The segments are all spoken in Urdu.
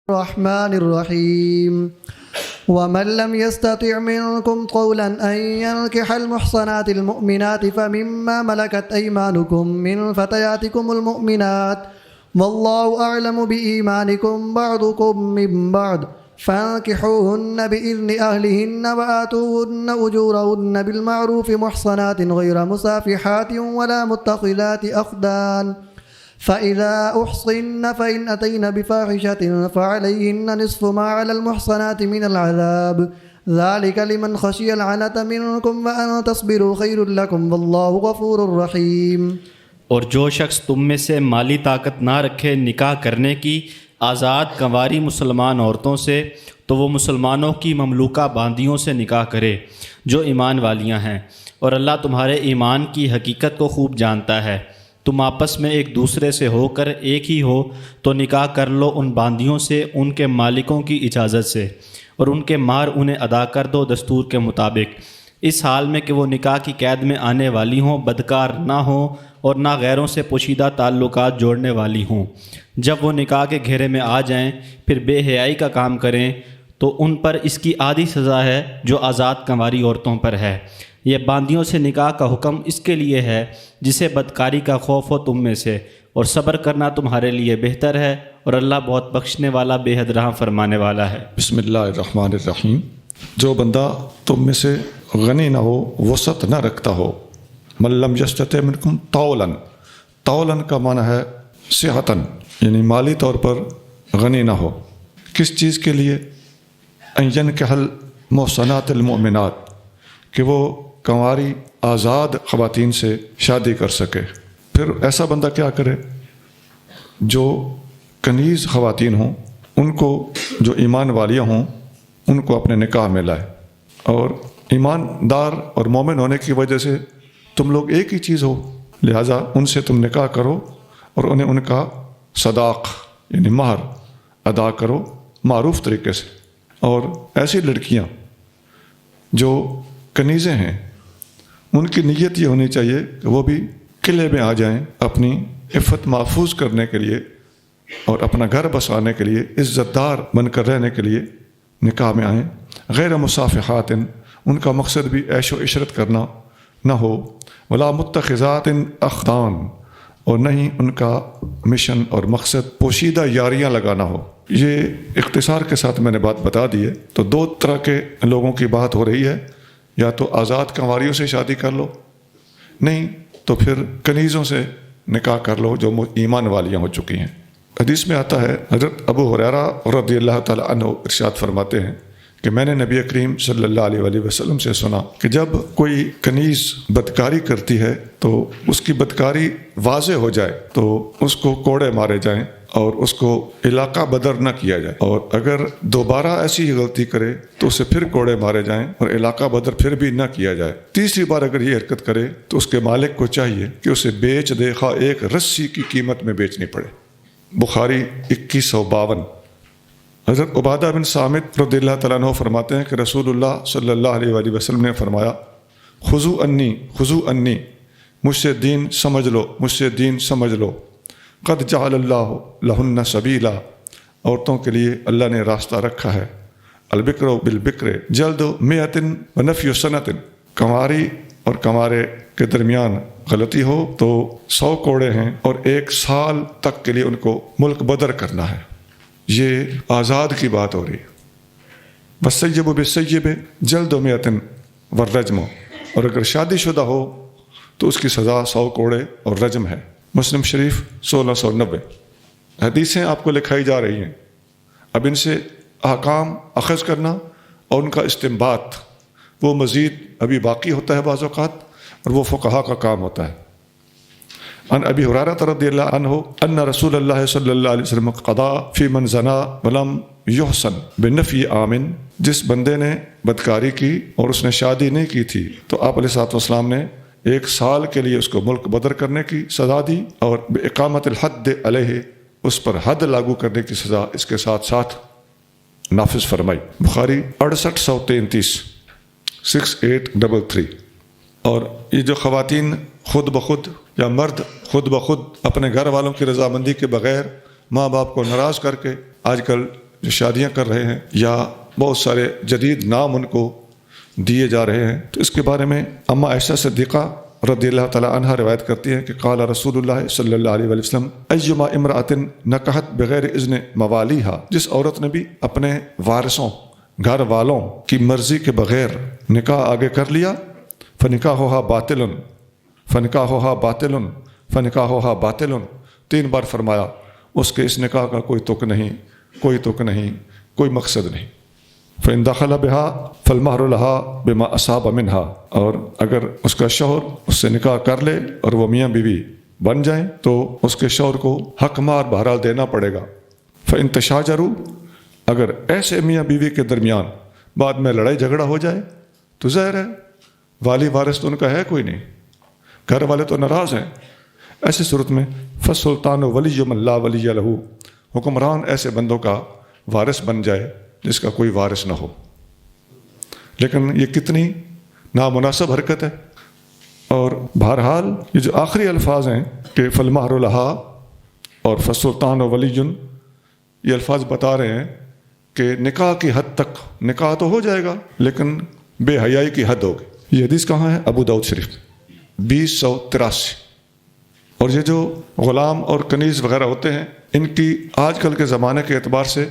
الرحمن الرحيم ومن لم يستطع منكم قولا أن ينكح المحصنات المؤمنات فمما ملكت أيمانكم من فتياتكم المؤمنات والله أعلم بإيمانكم بعضكم من بعض فانكحوهن بإذن أهلهن وآتوهن أجورهن بالمعروف محصنات غير مسافحات ولا متخذات أخدان فإذا أحصن فإن أتين بفاحشة فعليهن نصف ما على المحصنات من العذاب ذلك لمن خشي العنة منكم وأن تصبروا خير لكم والله غفور رحيم۔ اور جو شخص تم میں سے مالی طاقت نہ رکھے نکاح کرنے کی آزاد کنواری مسلمان عورتوں سے تو وہ مسلمانوں کی مملوکہ باندیوں سے نکاح کرے جو ایمان والیاں ہیں، اور اللہ تمہارے ایمان کی حقیقت کو خوب جانتا ہے۔ تم آپس میں ایک دوسرے سے ہو کر ایک ہی ہو تو نکاح کر لو ان باندیوں سے ان کے مالکوں کی اجازت سے، اور ان کے مہر انہیں ادا کر دو دستور کے مطابق، اس حال میں کہ وہ نکاح کی قید میں آنے والی ہوں، بدکار نہ ہوں اور نہ غیروں سے پوشیدہ تعلقات جوڑنے والی ہوں۔ جب وہ نکاح کے گھیرے میں آ جائیں پھر بے حیائی کا کام کریں تو ان پر اس کی آدھی سزا ہے جو آزاد کنواری عورتوں پر ہے۔ یہ باندیوں سے نکاح کا حکم اس کے لیے ہے جسے بدکاری کا خوف ہو تم میں سے، اور صبر کرنا تمہارے لیے بہتر ہے، اور اللہ بہت بخشنے والا بے حد رحم فرمانے والا ہے۔ بسم اللہ الرحمن الرحیم۔ جو بندہ تم میں سے غنی نہ ہو، وسعت نہ رکھتا ہو، من لم یستطع منکم طولا، طولا کا معنی ہے صحتاً، یعنی مالی طور پر غنی نہ ہو۔ کس چیز کے لیے؟ ان ینکح المحصنات المؤمنات، کہ وہ کنواری آزاد خواتین سے شادی کر سکے۔ پھر ایسا بندہ کیا کرے؟ جو کنیز خواتین ہوں، ان کو جو ایمان والیاں ہوں ان کو اپنے نکاح میں لائے، اور ایماندار اور مومن ہونے کی وجہ سے تم لوگ ایک ہی چیز ہو، لہٰذا ان سے تم نکاح کرو اور انہیں ان کا صداق یعنی مہر ادا کرو معروف طریقے سے۔ اور ایسی لڑکیاں جو کنیزیں ہیں ان کی نیت یہ ہونی چاہیے کہ وہ بھی قلعے میں آ جائیں اپنی عفت محفوظ کرنے کے لیے اور اپنا گھر بسانے کے لیے، عزت دار بن کر رہنے کے لیے نکاح میں آئیں۔ غیر مصافحات، ان کا مقصد بھی عیش و عشرت کرنا نہ ہو، ولا متخذات اخدان، اور نہیں ان کا مشن اور مقصد پوشیدہ یاریاں لگانا ہو۔ یہ اختصار کے ساتھ میں نے بات بتا دی ہے۔ تو دو طرح کے لوگوں کی بات ہو رہی ہے، یا تو آزاد کنواریوں سے شادی کر لو، نہیں تو پھر کنیزوں سے نکاح کر لو جو ایمان والیاں ہو چکی ہیں۔ حدیث میں آتا ہے، حضرت ابو ہریرہ رضی اللہ تعالی عنہ ارشاد فرماتے ہیں کہ میں نے نبی کریم صلی اللہ علیہ وآلہ وسلم سے سنا کہ جب کوئی کنیز بدکاری کرتی ہے تو اس کی بدکاری واضح ہو جائے تو اس کو کوڑے مارے جائیں اور اس کو علاقہ بدر نہ کیا جائے، اور اگر دوبارہ ایسی غلطی کرے تو اسے پھر کوڑے مارے جائیں اور علاقہ بدر پھر بھی نہ کیا جائے۔ تیسری بار اگر یہ حرکت کرے تو اس کے مالک کو چاہیے کہ اسے بیچ دے، خواہ ایک رسی کی قیمت میں بیچنی پڑے۔ بخاری 2152۔ حضرت عبادہ بن صامت رضی اللہ تعالیٰ عنہ فرماتے ہیں کہ رسول اللہ صلی اللہ علیہ وآلہ وسلم نے فرمایا، خذوا انی، مجھ سے دین سمجھ لو، مجھ سے دین سمجھ لو، قد جعل اللہ لہن سبیلا، عورتوں کے لیے اللہ نے راستہ رکھا ہے، البکر بالبکر جلد مئۃ ونفی سنۃ، کنواری اور کنوارے کے درمیان غلطی ہو تو 100 کوڑے ہیں اور 1 سال تک کے لیے ان کو ملک بدر کرنا ہے۔ یہ آزاد کی بات ہو رہی ہے۔ والسیب بالسیب جلد مئۃ والرجم، اور اگر شادی شدہ ہو تو اس کی سزا 100 کوڑے اور رجم ہے۔ مسلم شریف 1690۔ حدیثیں آپ کو لکھائی جا رہی ہیں، اب ان سے احکام اخذ کرنا اور ان کا استنباط وہ مزید ابھی باقی ہوتا ہے بعض اوقات، اور وہ فقہا کا کام ہوتا ہے۔ عن ابی ہریرہ رضی اللہ عنہ ان رسول اللہ صلی اللہ علیہ وسلم قضا فی من زنا ولم یحسن بنفی آمن، جس بندے نے بدکاری کی اور اس نے شادی نہیں کی تھی تو آپ علیہ الصلوۃ والسلام نے 1 سال کے لیے اس کو ملک بدر کرنے کی سزا دی، اور بإقامت الحد علیہ، اس پر حد لاگو کرنے کی سزا اس کے ساتھ ساتھ نافذ فرمائی۔ بخاری 6833 6833۔ اور یہ جو خواتین خود بخود یا مرد خود بخود اپنے گھر والوں کی رضامندی کے بغیر ماں باپ کو ناراض کر کے آج کل جو شادیاں کر رہے ہیں یا بہت سارے جدید نام ان کو دیے جا رہے ہیں، تو اس کے بارے میں اماں عائشہ صدیقہ رضی اللہ تعالیٰ عنہ روایت کرتی ہے کہ قال رسول اللہ صلی اللہ علیہ وسلم ایما امرأۃ نکحت بغیر اذن موالیہا، جس عورت نے بھی اپنے وارثوں گھر والوں کی مرضی کے بغیر نکاح آگے کر لیا، فنکاحھا باطل فنکاحھا باطل فنکاحھا باطل، 3 بار فرمایا، اس کے اس نکاح کا کوئی تک نہیں، کوئی تک نہیں، کوئی مقصد نہیں۔ فإن دخل بها فالمہر لها بما أصاب منها، اور اگر اس کا شوہر اس سے نکاح کر لے اور وہ میاں بیوی بن جائیں تو اس کے شوہر کو حق مہر بہرحال دینا پڑے گا۔ فإن تشاجروا، اگر ایسے میاں بیوی کے درمیان بعد میں لڑائی جھگڑا ہو جائے تو ظاہر ہے والی وارث تو ان کا ہے کوئی نہیں، گھر والے تو ناراض ہیں، ایسی صورت میں فالسلطان ولی من لا ولی لہ، حکمران ایسے بندوں کا وارث بن جائے جس کا کوئی وارث نہ ہو۔ لیکن یہ کتنی نامناسب حرکت ہے۔ اور بہرحال یہ جو آخری الفاظ ہیں کہ فالمہر لہا اور فالسلطان ولی، یہ الفاظ بتا رہے ہیں کہ نکاح کی حد تک نکاح تو ہو جائے گا لیکن بے حیائی کی حد ہوگی۔ یہ حدیث کہاں ہے؟ ابو داؤد شریف 2083۔ اور یہ جو غلام اور کنیز وغیرہ ہوتے ہیں، ان کی آج کل کے زمانے کے اعتبار سے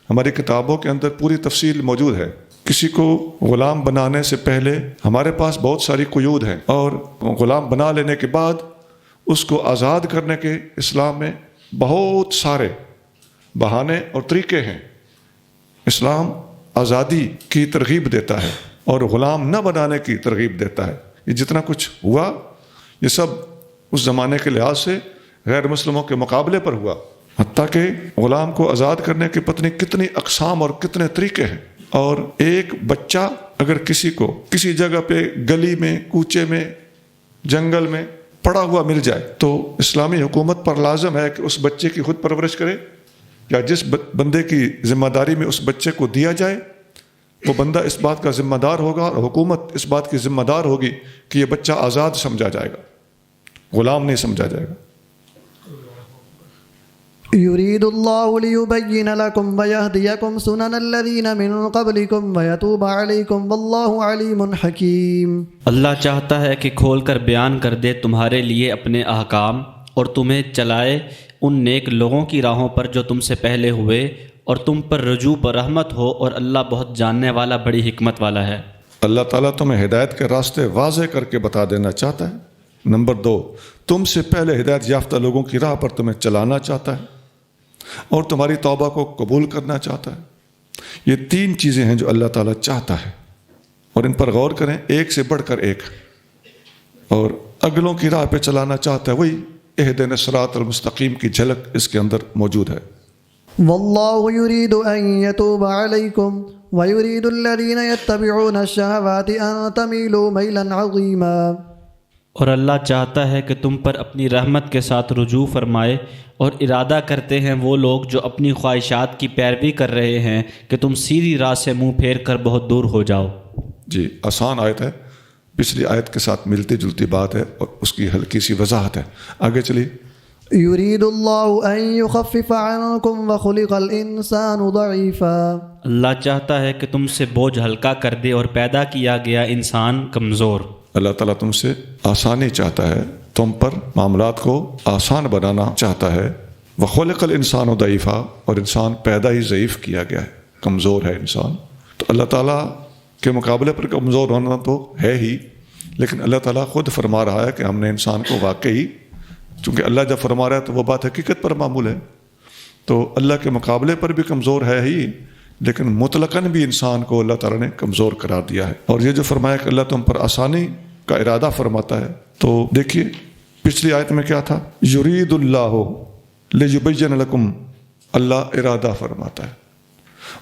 ہماری کتابوں کے اندر پوری تفصیل موجود ہے۔ کسی کو غلام بنانے سے پہلے ہمارے پاس بہت ساری قیود ہیں، اور غلام بنا لینے کے بعد اس کو آزاد کرنے کے اسلام میں بہت سارے بہانے اور طریقے ہیں۔ اسلام آزادی کی ترغیب دیتا ہے اور غلام نہ بنانے کی ترغیب دیتا ہے۔ یہ جتنا کچھ ہوا یہ سب اس زمانے کے لحاظ سے غیر مسلموں کے مقابلے پر ہوا، حتیٰ کہ غلام کو آزاد کرنے کی پتہ کتنی اقسام اور کتنے طریقے ہیں۔ اور ایک بچہ اگر کسی کو کسی جگہ پہ گلی میں، کوچے میں، جنگل میں پڑا ہوا مل جائے تو اسلامی حکومت پر لازم ہے کہ اس بچے کی خود پرورش کرے، یا جس بندے کی ذمہ داری میں اس بچے کو دیا جائے وہ بندہ اس بات کا ذمہ دار ہوگا، اور حکومت اس بات کی ذمہ دار ہوگی کہ یہ بچہ آزاد سمجھا جائے گا، غلام نہیں سمجھا جائے گا۔ يريد الله ليبين لكم ويهديكم سنن الذين من قبلكم ويتوب عليكم والله عليم حكيم۔ اللہ چاہتا ہے کہ کھول کر بیان کر دے تمہارے لیے اپنے احکام، اور تمہیں چلائے ان نیک لوگوں کی راہوں پر جو تم سے پہلے ہوئے، اور تم پر رجوع پر رحمت ہو، اور اللہ بہت جاننے والا بڑی حکمت والا ہے۔ اللہ تعالیٰ تمہیں ہدایت کے راستے واضح کر کے بتا دینا چاہتا ہے۔ نمبر 2، تم سے پہلے ہدایت یافتہ لوگوں کی راہ پر تمہیں چلانا چاہتا ہے اور تمہاری توبہ کو قبول کرنا چاہتا ہے۔ یہ 3 چیزیں ہیں جو اللہ تعالیٰ چاہتا ہے، اور ان پر غور کریں، ایک سے بڑھ کر ایک۔ اور اگلوں کی راہ پہ چلانا چاہتا ہے، وہی اہدنا الصراط المستقیم کی جھلک اس کے اندر موجود ہے۔ والله يريد أن يتوب عليكم ويريد الذين يتبعون الشهوات أن تميلوا ميلا عظيما۔ اور اللہ چاہتا ہے کہ تم پر اپنی رحمت کے ساتھ رجوع فرمائے، اور ارادہ کرتے ہیں وہ لوگ جو اپنی خواہشات کی پیروی کر رہے ہیں کہ تم سیدھی راہ سے منہ پھیر کر بہت دور ہو جاؤ۔ جی، آسان آیت ہے، پچھلی آیت کے ساتھ ملتی جلتی بات ہے اور اس کی ہلکی سی وضاحت ہے۔ آگے چلیے۔ يريد الله أن يخفف عنكم وخلق الإنسان ضعيفا۔ اللہ چاہتا ہے کہ تم سے بوجھ ہلکا کر دے، اور پیدا کیا گیا انسان کمزور۔ اللہ تعالیٰ تم سے آسانی چاہتا ہے، تم پر معاملات کو آسان بنانا چاہتا ہے۔ وَخُلِقَ الْإِنسَانُ ضَعِيفًا، اور انسان پیدا ہی ضعیف کیا گیا ہے، کمزور ہے انسان۔ تو اللہ تعالیٰ کے مقابلے پر کمزور ہونا تو ہے ہی، لیکن اللہ تعالیٰ خود فرما رہا ہے کہ ہم نے انسان کو واقعی، چونکہ اللہ جب فرما رہا ہے تو وہ بات حقیقت پر معمول ہے، تو اللہ کے مقابلے پر بھی کمزور ہے ہی، لیکن مطلقاً بھی انسان کو اللہ تعالیٰ نے کمزور قرار دیا ہے۔ اور یہ جو فرمایا کہ اللہ تم پر آسانی کا ارادہ فرماتا ہے، تو دیکھیے پچھلی آیت میں کیا تھا؟ یرید اللہ لیبین لکم، اللہ ارادہ فرماتا ہے۔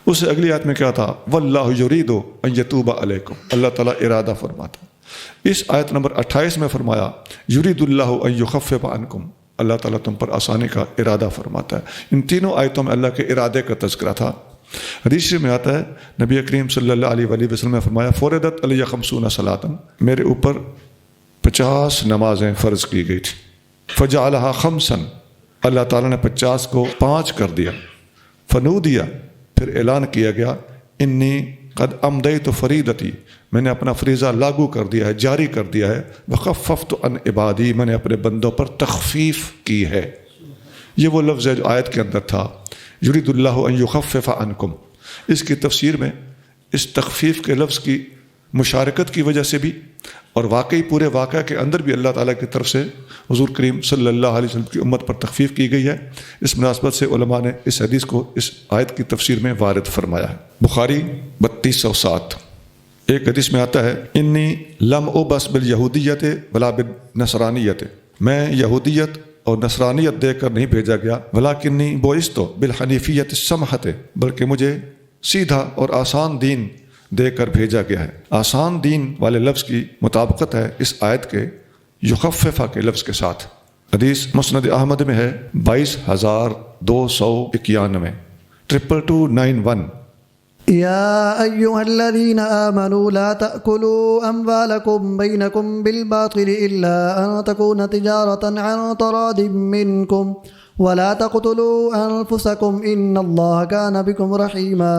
اس سے اگلی آیت میں کیا تھا؟ واللہ یرید ان یتوب علیکم، اللہ تعالیٰ ارادہ فرماتا ہے۔ اس آیت نمبر 28 میں فرمایا یرید اللہ ان یخفف عنکم، اللہ تعالیٰ تم پر آسانی کا ارادہ فرماتا ہے۔ ان تینوں آیتوں میں اللہ کے ارادے کا تذکرہ تھا۔ حدیث میں آتا ہے نبی کریم صلی اللہ علیہ وآلہ وسلم نے فرمایا فرضت علی 50 صلاۃ، میرے اوپر 50 نمازیں فرض کی گئی تھی۔ فجعلها 5، اللہ تعالیٰ نے 50 کو 5 کر دیا۔ فنودیا، پھر اعلان کیا گیا انی قد امضیت فریدتی، میں نے اپنا فریضہ لاگو کر دیا ہے، جاری کر دیا ہے، وخففت عن عبادی، میں نے اپنے بندوں پر تخفیف کی ہے۔ یہ وہ لفظ ہے جو آیت کے اندر تھا، یرید اللہ ان یخفف عنکم۔ اس کی تفسیر میں اس تخفیف کے لفظ کی مشارکت کی وجہ سے بھی اور واقعی پورے واقعہ کے اندر بھی اللہ تعالیٰ کی طرف سے حضور کریم صلی اللہ علیہ وسلم کی امت پر تخفیف کی گئی ہے، اس مناسبت سے علماء نے اس حدیث کو اس آیت کی تفسیر میں وارد فرمایا ہے۔ بخاری 3207 ایک حدیث میں آتا ہے، انی لم ابعث بالیہودیت ولا بالنصرانیت، میں یہودیت اور نصرانیت دے کر نہیں بھیجا گیا، ولیکنی بعثت بالحنیفیت السمحۃ، بلکہ مجھے سیدھا اور آسان دین دے کر بھیجا گیا ہے۔ آسان دین والے لفظ کی مطابقت ہے اس آیت کے یخففہ کے لفظ کے ساتھ۔ حدیث مسند احمد میں ہے 22291 22291۔ يا أيها الذين آمنوا لا تأكلوا أموالكم بينكم بالباطل إلا أن تكون تجارة عن تراض منكم ولا تقتلوا أنفسكم إن الله كان بكم رحيما۔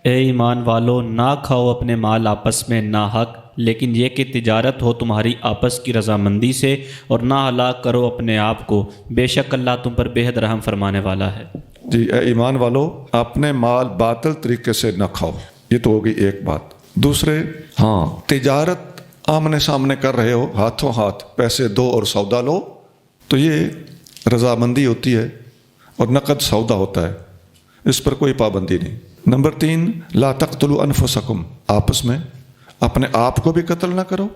اے ایمان والو، نہ کھاؤ اپنے مال آپس میں ناحق، لیکن یہ کہ تجارت ہو تمہاری آپس کی رضامندی سے، اور نہ ہلاک کرو اپنے آپ کو، بے شک اللہ تم پر بے حد رحم فرمانے والا ہے۔ جی اے ایمان والو، اپنے مال باطل طریقے سے نہ کھاؤ، یہ تو ہوگی ایک بات۔ دوسرے، تجارت آمنے سامنے کر رہے ہو، ہاتھوں ہاتھ پیسے دو اور سودا لو، تو یہ رضامندی ہوتی ہے اور نقد سودا ہوتا ہے، اس پر کوئی پابندی نہیں۔ نمبر 3، لا تقتلوا انفسکم، آپس میں اپنے آپ کو بھی قتل نہ کرو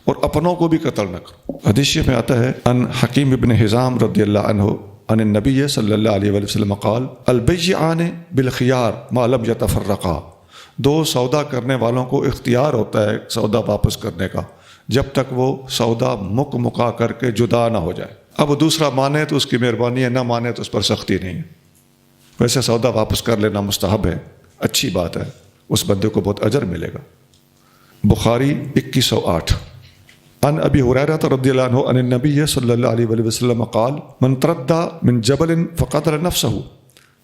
اور اپنوں کو بھی قتل نہ کرو۔ حدیث میں آتا ہے ان حکیم ابن حزام رضی اللہ عنہ عن النبی صلی اللہ علیہ وآلہ وسلم قال البیعان بالخیار ما لم یتفرقا، دو سودا کرنے والوں کو اختیار ہوتا ہے سودا واپس کرنے کا جب تک وہ سودا مکا کر کے جدا نہ ہو جائے۔ اب دوسرا مانے تو اس کی مہربانی ہے، نہ مانے تو اس پر سختی نہیں ہے۔ ویسے سودا واپس کر لینا مستحب ہے، اچھی بات ہے، اس بندے کو بہت اجر ملے گا۔ بخاری 2108 عن ابی ہریرہ رضی اللہ عنہ عن النبی صلی اللہ علیہ وآلہ وسلم قال من تردى من جبل فقتل نفسہ،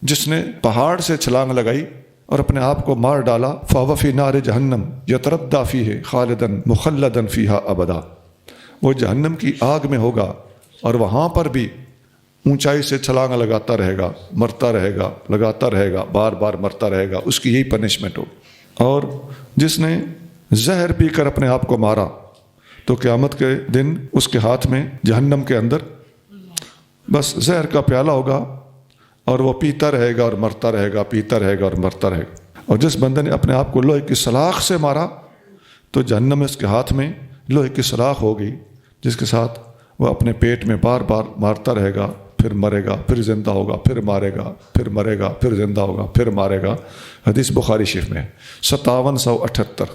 جس نے پہاڑ سے چھلانگ لگائی اور اپنے آپ کو مار ڈالا، فهو فی نار جہنم یتردى فیہ خالدا مخلدا فیہا ابدا، وہ جہنم کی آگ میں ہوگا اور وہاں پر بھی اونچائی سے چھلانگ لگاتا رہے گا، مرتا رہے گا، لگاتا رہے گا، بار بار مرتا رہے گا، اس کی یہی پنشمنٹ ہوگی۔ اور جس نے زہر پی کر اپنے آپ کو مارا تو قیامت کے دن اس کے ہاتھ میں جہنم کے اندر بس زہر کا پیالہ ہوگا اور وہ پیتا رہے گا اور مرتا رہے گا، پیتا رہے گا اور مرتا رہے گا۔ اور جس بندے نے اپنے آپ کو لوہے کی سلاخ سے مارا تو جہنم اس کے ہاتھ میں لوہے کی سلاخ ہوگی جس کے ساتھ وہ اپنے پیٹ میں بار بار مارتا رہے گا، پھر مرے گا، پھر زندہ ہوگا، پھر مارے گا، پھر مرے گا، پھر زندہ ہوگا، پھر مارے گا۔ حدیث بخاری شریف میں 5778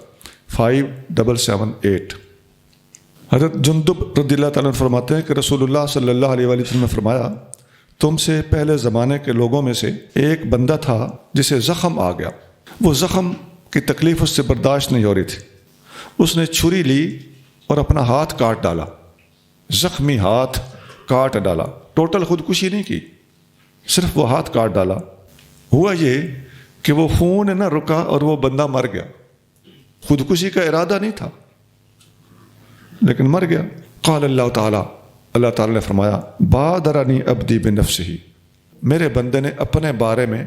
5778۔ حضرت جندب رضی اللہ تعالیٰ عنہ فرماتے ہیں کہ رسول اللہ صلی اللہ علیہ وآلہ وسلم نے فرمایا تم سے پہلے زمانے کے لوگوں میں سے ایک بندہ تھا جسے زخم آ گیا، وہ زخم کی تکلیف اس سے برداشت نہیں ہو رہی تھی، اس نے چھری لی اور اپنا ہاتھ کاٹ ڈالا، زخمی ہاتھ کاٹ ڈالا، ٹوٹل خودکشی نہیں کی، صرف وہ ہاتھ کاٹ ڈالا۔ ہوا یہ کہ وہ خون نہ رکا اور وہ بندہ مر گیا، خودکشی کا ارادہ نہیں تھا لیکن مر گیا۔ قال اللہ تعالیٰ، اللہ تعالیٰ نے فرمایا بادرنی عبدی بنفسہ، میرے بندے نے اپنے بارے میں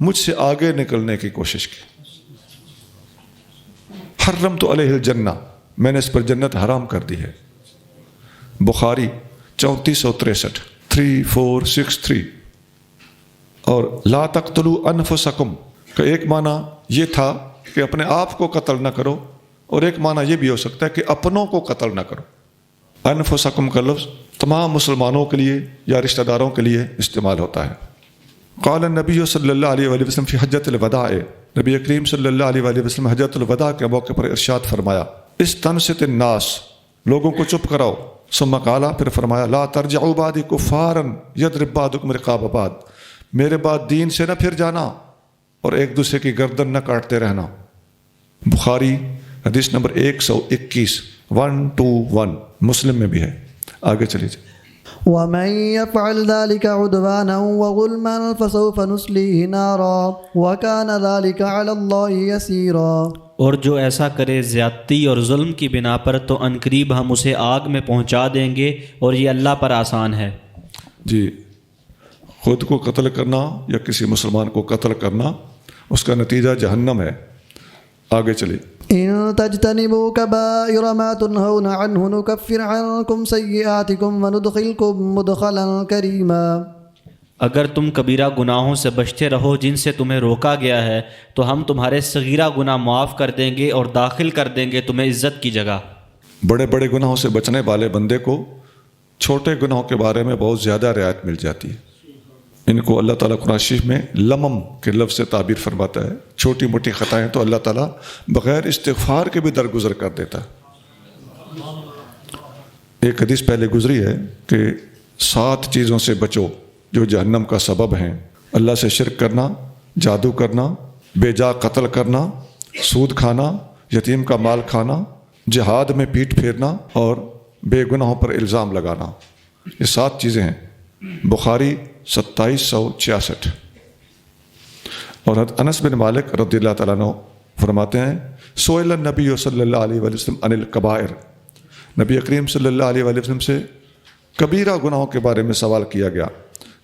مجھ سے آگے نکلنے کی کوشش کی۔ حرمت علیہ الجنہ، میں نے اس پر جنت حرام کر دی ہے۔ بخاری 3463 3463۔ اور لا تقتلوا انفسکم کا ایک معنی یہ تھا کہ اپنے آپ کو قتل نہ کرو، اور ایک معنی یہ بھی ہو سکتا ہے کہ اپنوں کو قتل نہ کرو۔ انفسکم کا لفظ تمام مسلمانوں کے لیے یا رشتہ داروں کے لیے استعمال ہوتا ہے۔ قال النبی صلی اللہ علیہ وآلہ وسلم فی حجۃ الوداع، نبی کریم صلی اللہ علیہ وآلہ وسلم حجۃ الوداع کے موقع پر ارشاد فرمایا استنصت الناس، لوگوں کو چپ کراؤ۔ ثم قال، پھر فرمایا لا ترجعوا بعدی کفارا یضرب بعضکم رقاب بعض، میرے بعد دین سے نہ پھر جانا اور ایک دوسرے کی گردن نہ کاٹتے رہنا۔ بخاری حدیث نمبر 121 121، مسلم میں بھی ہے۔ آگے چلیے۔ ومن يفعل ذلك عدوانا وظلما فسوف نصليه نارا وكان ذلك على الله يسيرا۔ اور جو ایسا کرے زیادتی اور ظلم کی بنا پر تو عنقریب ہم اسے آگ میں پہنچا دیں گے اور یہ اللہ پر آسان ہے۔ جی، خود کو قتل کرنا یا کسی مسلمان کو قتل کرنا اس کا نتیجہ جہنم ہے۔ آگے چلیے۔ إن تجتنبوا كبائر ما تنهون عنه نكفر عنكم سيئاتكم وندخلكم مدخلا كريما۔ اگر تم کبیرہ گناہوں سے بچتے رہو جن سے تمہیں روکا گیا ہے تو ہم تمہارے صغیرہ گناہ معاف کر دیں گے اور داخل کر دیں گے تمہیں عزت کی جگہ۔ بڑے بڑے گناہوں سے بچنے والے بندے کو چھوٹے گناہوں کے بارے میں بہت زیادہ رعایت مل جاتی ہے۔ ان کو اللہ تعالیٰ قرآن شریف میں لمم کے لفظ سے تعبیر فرماتا ہے۔ چھوٹی موٹی خطائیں تو اللہ تعالیٰ بغیر استغفار کے بھی درگزر کر دیتا ہے۔ ایک حدیث پہلے گزری ہے کہ 7 چیزوں سے بچو جو جہنم کا سبب ہیں: اللہ سے شرک کرنا، جادو کرنا، بے جا قتل کرنا، سود کھانا، یتیم کا مال کھانا، جہاد میں پیٹھ پھیرنا اور بے گناہوں پر الزام لگانا۔ یہ 7 چیزیں ہیں۔ بخاری 2766۔ اور حضرت انس بن مالک رضی اللہ تعالیٰ عنہ فرماتے ہیں سئل النبی صلی اللہ علیہ وآلہ وسلم عن الکبائر، نبی کریم صلی اللہ علیہ وآلہ وسلم سے کبیرہ گناہوں کے بارے میں سوال کیا گیا۔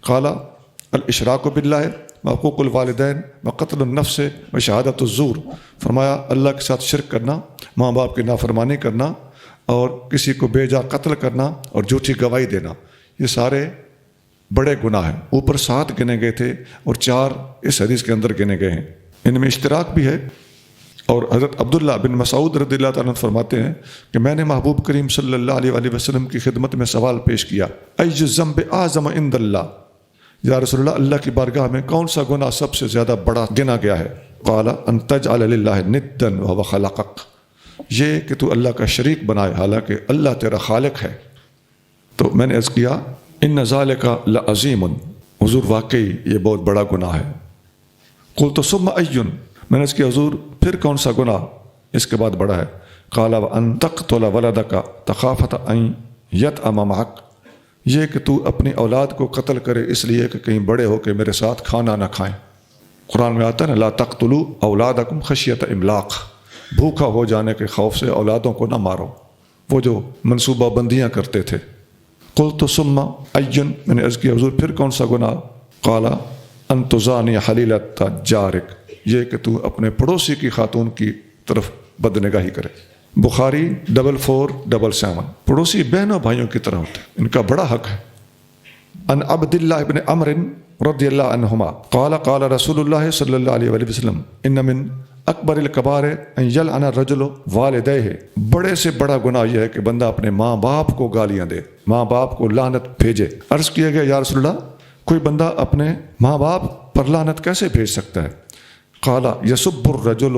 قال الاشراک باللہ وحقوق الوالدین وقتل النفس وشہادۃ الزور، فرمایا اللہ کے ساتھ شرک کرنا، ماں باپ کی نافرمانی کرنا اور کسی کو بے جا قتل کرنا اور جھوٹی گواہی دینا، یہ سارے بڑے گناہ ہیں۔ اوپر 7 گنے گئے تھے اور 4 اس حدیث کے اندر گنے گئے ہیں۔ ان میں اشتراک بھی ہے۔ اور حضرت عبداللہ بن مسعود رضی اللہ تعالیٰ عنہ فرماتے ہیں کہ میں نے محبوب کریم صلی اللہ علیہ وآلہ وسلم کی خدمت میں سوال پیش کیا، ای الذنب اعظم عند اللہ، یا رسول اللہ، اللہ کی بارگاہ میں کون سا گناہ سب سے زیادہ بڑا گنا گیا ہے؟ قال ان تجعل للہ ندا وهو خلقک، یہ کہ تو اللہ کا شریک بنائے حالانکہ اللہ تیرا خالق ہے۔ تو میں نے عرض کیا ان ذالک لعظیم، حضور واقعی یہ بہت بڑا گناہ ہے۔ قلت ثم ای، میں نے اس کی حضور پھر کون سا گناہ اس کے بعد بڑا ہے؟ قال وان تقتل ولدک تخافۃ ان یطعم معک، یہ کہ تو اپنی اولاد کو قتل کرے اس لیے کہ کہیں بڑے ہو کے میرے ساتھ کھانا نہ کھائیں۔ قرآن میں آتا ہے نا لا تقتلوا اولادکم خشیۃ املاق، بھوکا ہو جانے کے خوف سے اولادوں کو نہ مارو، وہ جو منصوبہ بندیاں کرتے تھے۔ قلت ثم ای، میں نے عرض کی حضور پھر کون سا گناہ؟ قال ان تزانی حلیلۃ جارک، یہ کہ تو اپنے پڑوسی کی خاتون کی طرف بدنگاہی کرے۔ بخاری 4477۔ پڑوسی بہنوں بھائیوں کی طرح ہوتے ہیں، ان کا بڑا حق ہے۔ ان عبد اللہ بن عمر رضی اللہ عنہما قال قال رسول اللہ صلی اللہ علیہ وآلہ وسلم ان من اکبر الکبائر ان یلعن الرجل والدیہ، بڑے سے بڑا گناہ یہ ہے کہ بندہ اپنے ماں باپ کو گالیاں دے، ماں باپ کو لعنت بھیجے۔ عرض کیا گیا یا رسول اللہ، کوئی بندہ اپنے ماں باپ پر لعنت کیسے بھیج سکتا ہے؟ قال یسب الرجل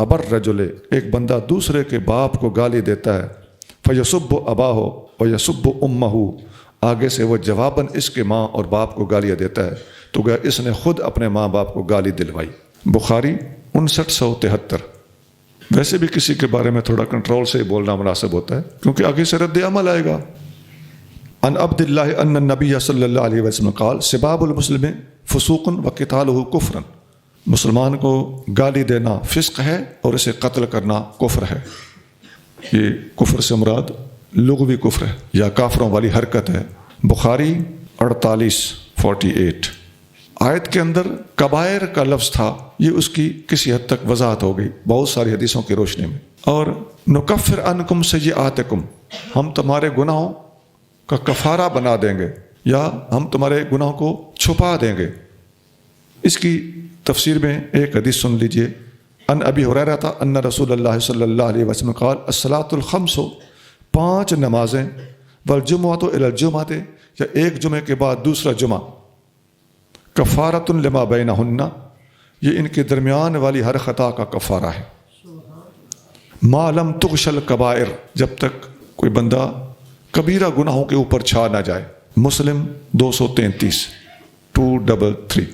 ابا الرجل، ایک بندہ دوسرے کے باپ کو گالی دیتا ہے، فیسب اباہ ویسب امہ، آگے سے وہ جواباً اس کے ماں اور باپ کو گالیاں دیتا ہے، تو گیا اس نے خود اپنے ماں باپ کو گالی دلوائی۔ بخاری 5973۔ ویسے بھی کسی کے بارے میں تھوڑا کنٹرول سے بولنا مناسب ہوتا ہے کیونکہ آگے سے رد عمل آئے گا۔ ان عبد اللہ ان النبی صلی اللہ علیہ وسلم قال سباب المسلم فسوق وقتالہ کفر، مسلمان کو گالی دینا فسق ہے اور اسے قتل کرنا کفر ہے۔ یہ کفر سے مراد لغوی کفر ہے یا کافروں والی حرکت ہے۔ بخاری 4848۔ آیت کے اندر کبائر کا لفظ تھا، یہ اس کی کسی حد تک وضاحت ہو گئی بہت ساری حدیثوں کی روشنی میں۔ اور نکفر عنکم سیئاتکم، ہم تمہارے گناہوں کا کفارہ بنا دیں گے یا ہم تمہارے گناہوں کو چھپا دیں گے۔ اس کی تفسیر میں ایک حدیث سن لیجئے۔ ان ابی ہریرہ ان رسول اللہ صلی اللہ علیہ وسلم قال الصلاۃ الخمس، 5 نمازیں، والجمعۃ الی الجمعۃ، یا ایک جمعے کے بعد دوسرا جمعہ، کفارۃ لما بینہن، یہ ان کے درمیان والی ہر خطا کا کفارہ ہے۔ ما لم تغشل کبائر، جب تک کوئی بندہ کبیرہ گناہوں کے اوپر چھا نہ جائے۔ مسلم 233 233۔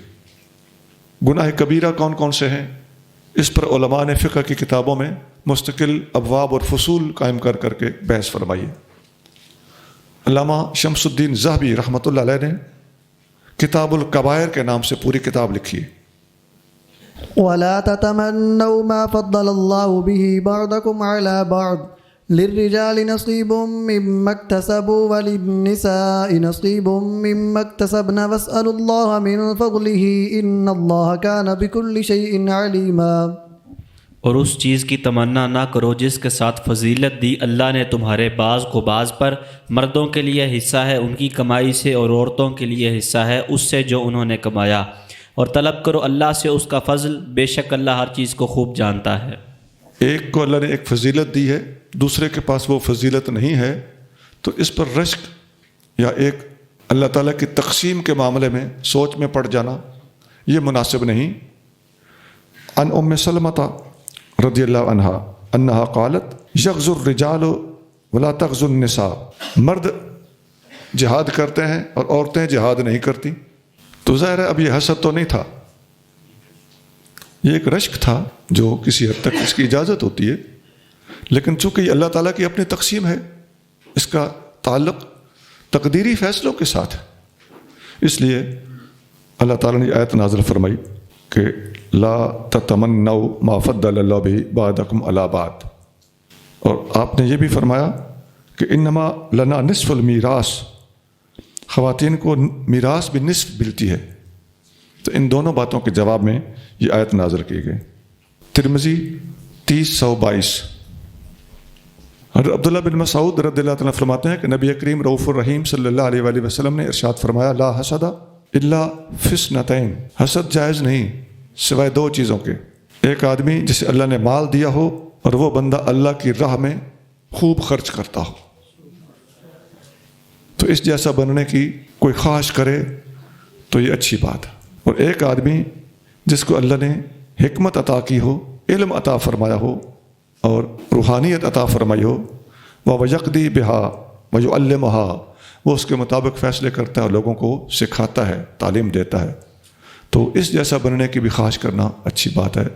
گناہ کبیرہ کون کون سے ہیں؟ اس پر علماء نے فقہ کی کتابوں میں مستقل ابواب اور فصول قائم کر کے بحث فرمائی ہے۔ علامہ شمس الدین ذہبی رحمۃ اللہ علیہ نے کتاب الکبائر کے نام سے پوری کتاب لکھی ہے. ولا تتمنوا ما فضل الله به بعضكم على بعض للرجال نصيب مما اكتسبوا وللنساء نصيب مما اكتسبن واسألوا الله من فضله إن الله كان بكل شيء عليما. اور اس چیز کی تمنا نہ کرو جس کے ساتھ فضیلت دی اللہ نے تمہارے بعض کو بعض پر. مردوں کے لیے حصہ ہے ان کی کمائی سے اور عورتوں کے لیے حصہ ہے اس سے جو انہوں نے کمایا. اور طلب کرو اللہ سے اس کا فضل، بے شک اللہ ہر چیز کو خوب جانتا ہے. ایک کو اللہ نے ایک فضیلت دی ہے، دوسرے کے پاس وہ فضیلت نہیں ہے، تو اس پر رشک یا ایک اللہ تعالیٰ کی تقسیم کے معاملے میں سوچ میں پڑ جانا یہ مناسب نہیں. عن ام سلمۃ رضی اللہ عنہا انہا قالت یغزو الرجال ولا تغزو النساء. مرد جہاد کرتے ہیں اور عورتیں جہاد نہیں کرتی. تو ظاہر ہے اب یہ حسد تو نہیں تھا، یہ ایک رشک تھا جو کسی حد تک اس کی اجازت ہوتی ہے، لیکن چونکہ یہ اللہ تعالیٰ کی اپنی تقسیم ہے، اس کا تعلق تقدیری فیصلوں کے ساتھ ہے. اس لیے اللہ تعالیٰ نے آیت نازل فرمائی کہ لا تتمنوا ما فضل اللہ بہ بعضکم علی بعض. اور آپ نے یہ بھی فرمایا کہ انما لنا نصف المیراث، خواتین کو میراث بھی نصف ملتی ہے. تو ان دونوں باتوں کے جواب میں یہ آیت نازل کی گئی. ترمذی 3022. حضرت عبداللہ بن مسعود رضی اللہ عنہ فرماتے ہیں کہ نبی کریم رؤوف الرحیم صلی اللہ علیہ وآلہ وسلم نے ارشاد فرمایا لا حسد الا فی اثنتین. حسد جائز نہیں سوائے دو چیزوں کے. ایک آدمی جسے اللہ نے مال دیا ہو اور وہ بندہ اللہ کی راہ میں خوب خرچ کرتا ہو، تو اس جیسا بننے کی کوئی خواہش کرے تو یہ اچھی بات ہے. اور ایک آدمی جس کو اللہ نے حکمت عطا کی ہو، علم عطا فرمایا ہو اور روحانیت عطا فرمائی ہو، وَيَقْضِي بِهَا وَيُعَلِّمُهَا، وہ اس کے مطابق فیصلے کرتا ہے اور لوگوں کو سکھاتا ہے، تعلیم دیتا ہے، تو اس جیسا بننے کی بھی خواہش کرنا اچھی بات ہے،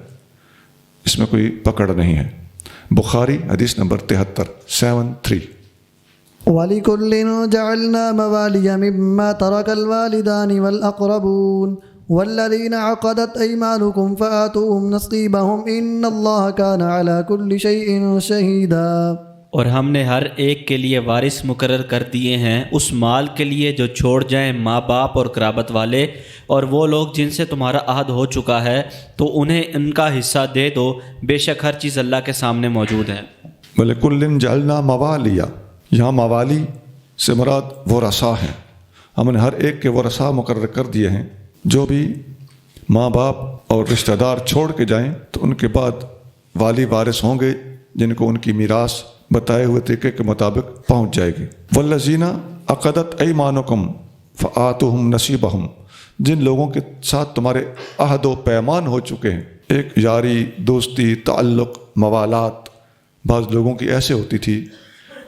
اس میں کوئی پکڑ نہیں ہے. بخاری حدیث نمبر 73. وَلِكُلٍّ جَعَلْنَا مَوَالِيَ مِمَّا تَرَكَ الْوَالِدَانِ وَالْأَقْرَبُونَ وَالَّذِينَ عَقَدَتْ أَيْمَانُكُمْ فَآتُوهُمْ نَصِيبَهُمْ إِنَّ اللَّهَ كَانَ عَلَى كُلِّ شَيْءٍ شَهِيدًا. اور ہم نے ہر ایک کے لیے وارث مقرر کر دیے ہیں اس مال کے لیے جو چھوڑ جائیں ماں باپ اور قرابت والے، اور وہ لوگ جن سے تمہارا عہد ہو چکا ہے تو انہیں ان کا حصہ دے دو، بے شک ہر چیز اللہ کے سامنے موجود ہے. وَلِكُلٍّ جَعَلْنَا مَوَالِيَ، یہاں موالی سے مراد ورثاء ہیں. ہم نے ہر ایک کے ورثاء مقرر کر دیے ہیں. جو بھی ماں باپ اور رشتہ دار چھوڑ کے جائیں تو ان کے بعد والی وارث ہوں گے جن کو ان کی میراث بتائے ہوئے طریقے کے مطابق پہنچ جائے گی. وَالَّذِينَ عَقَدَتْ أَيْمَانُكُمْ فَآتُوهُمْ نَصِيبَهُمْ، جن لوگوں کے ساتھ تمہارے عہد و پیمان ہو چکے ہیں، ایک یاری، دوستی، تعلق، موالات. بعض لوگوں کی ایسے ہوتی تھی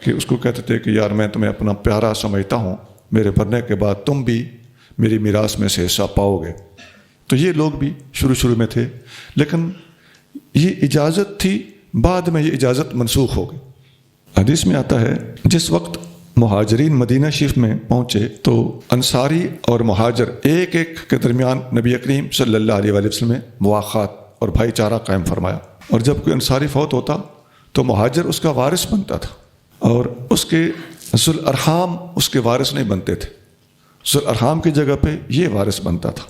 کہ اس کو کہتے تھے کہ یار میں تمہیں اپنا پیارا سمجھتا ہوں، میرے مرنے کے بعد تم بھی میری میراث میں سے حصہ پاؤ گے. تو یہ لوگ بھی شروع میں تھے، لیکن یہ اجازت تھی، بعد میں یہ اجازت منسوخ ہو گئی. حدیث میں آتا ہے جس وقت مہاجرین مدینہ شریف میں پہنچے تو انصاری اور مہاجر ایک ایک کے درمیان نبی کریم صلی اللہ علیہ وآلہ وسلم نے مواخات اور بھائی چارہ قائم فرمایا. اور جب کوئی انصاری فوت ہوتا تو مہاجر اس کا وارث بنتا تھا اور اس کے ذو الارحام اس کے وارث نہیں بنتے تھے. ذو الارحام کی جگہ پہ یہ وارث بنتا تھا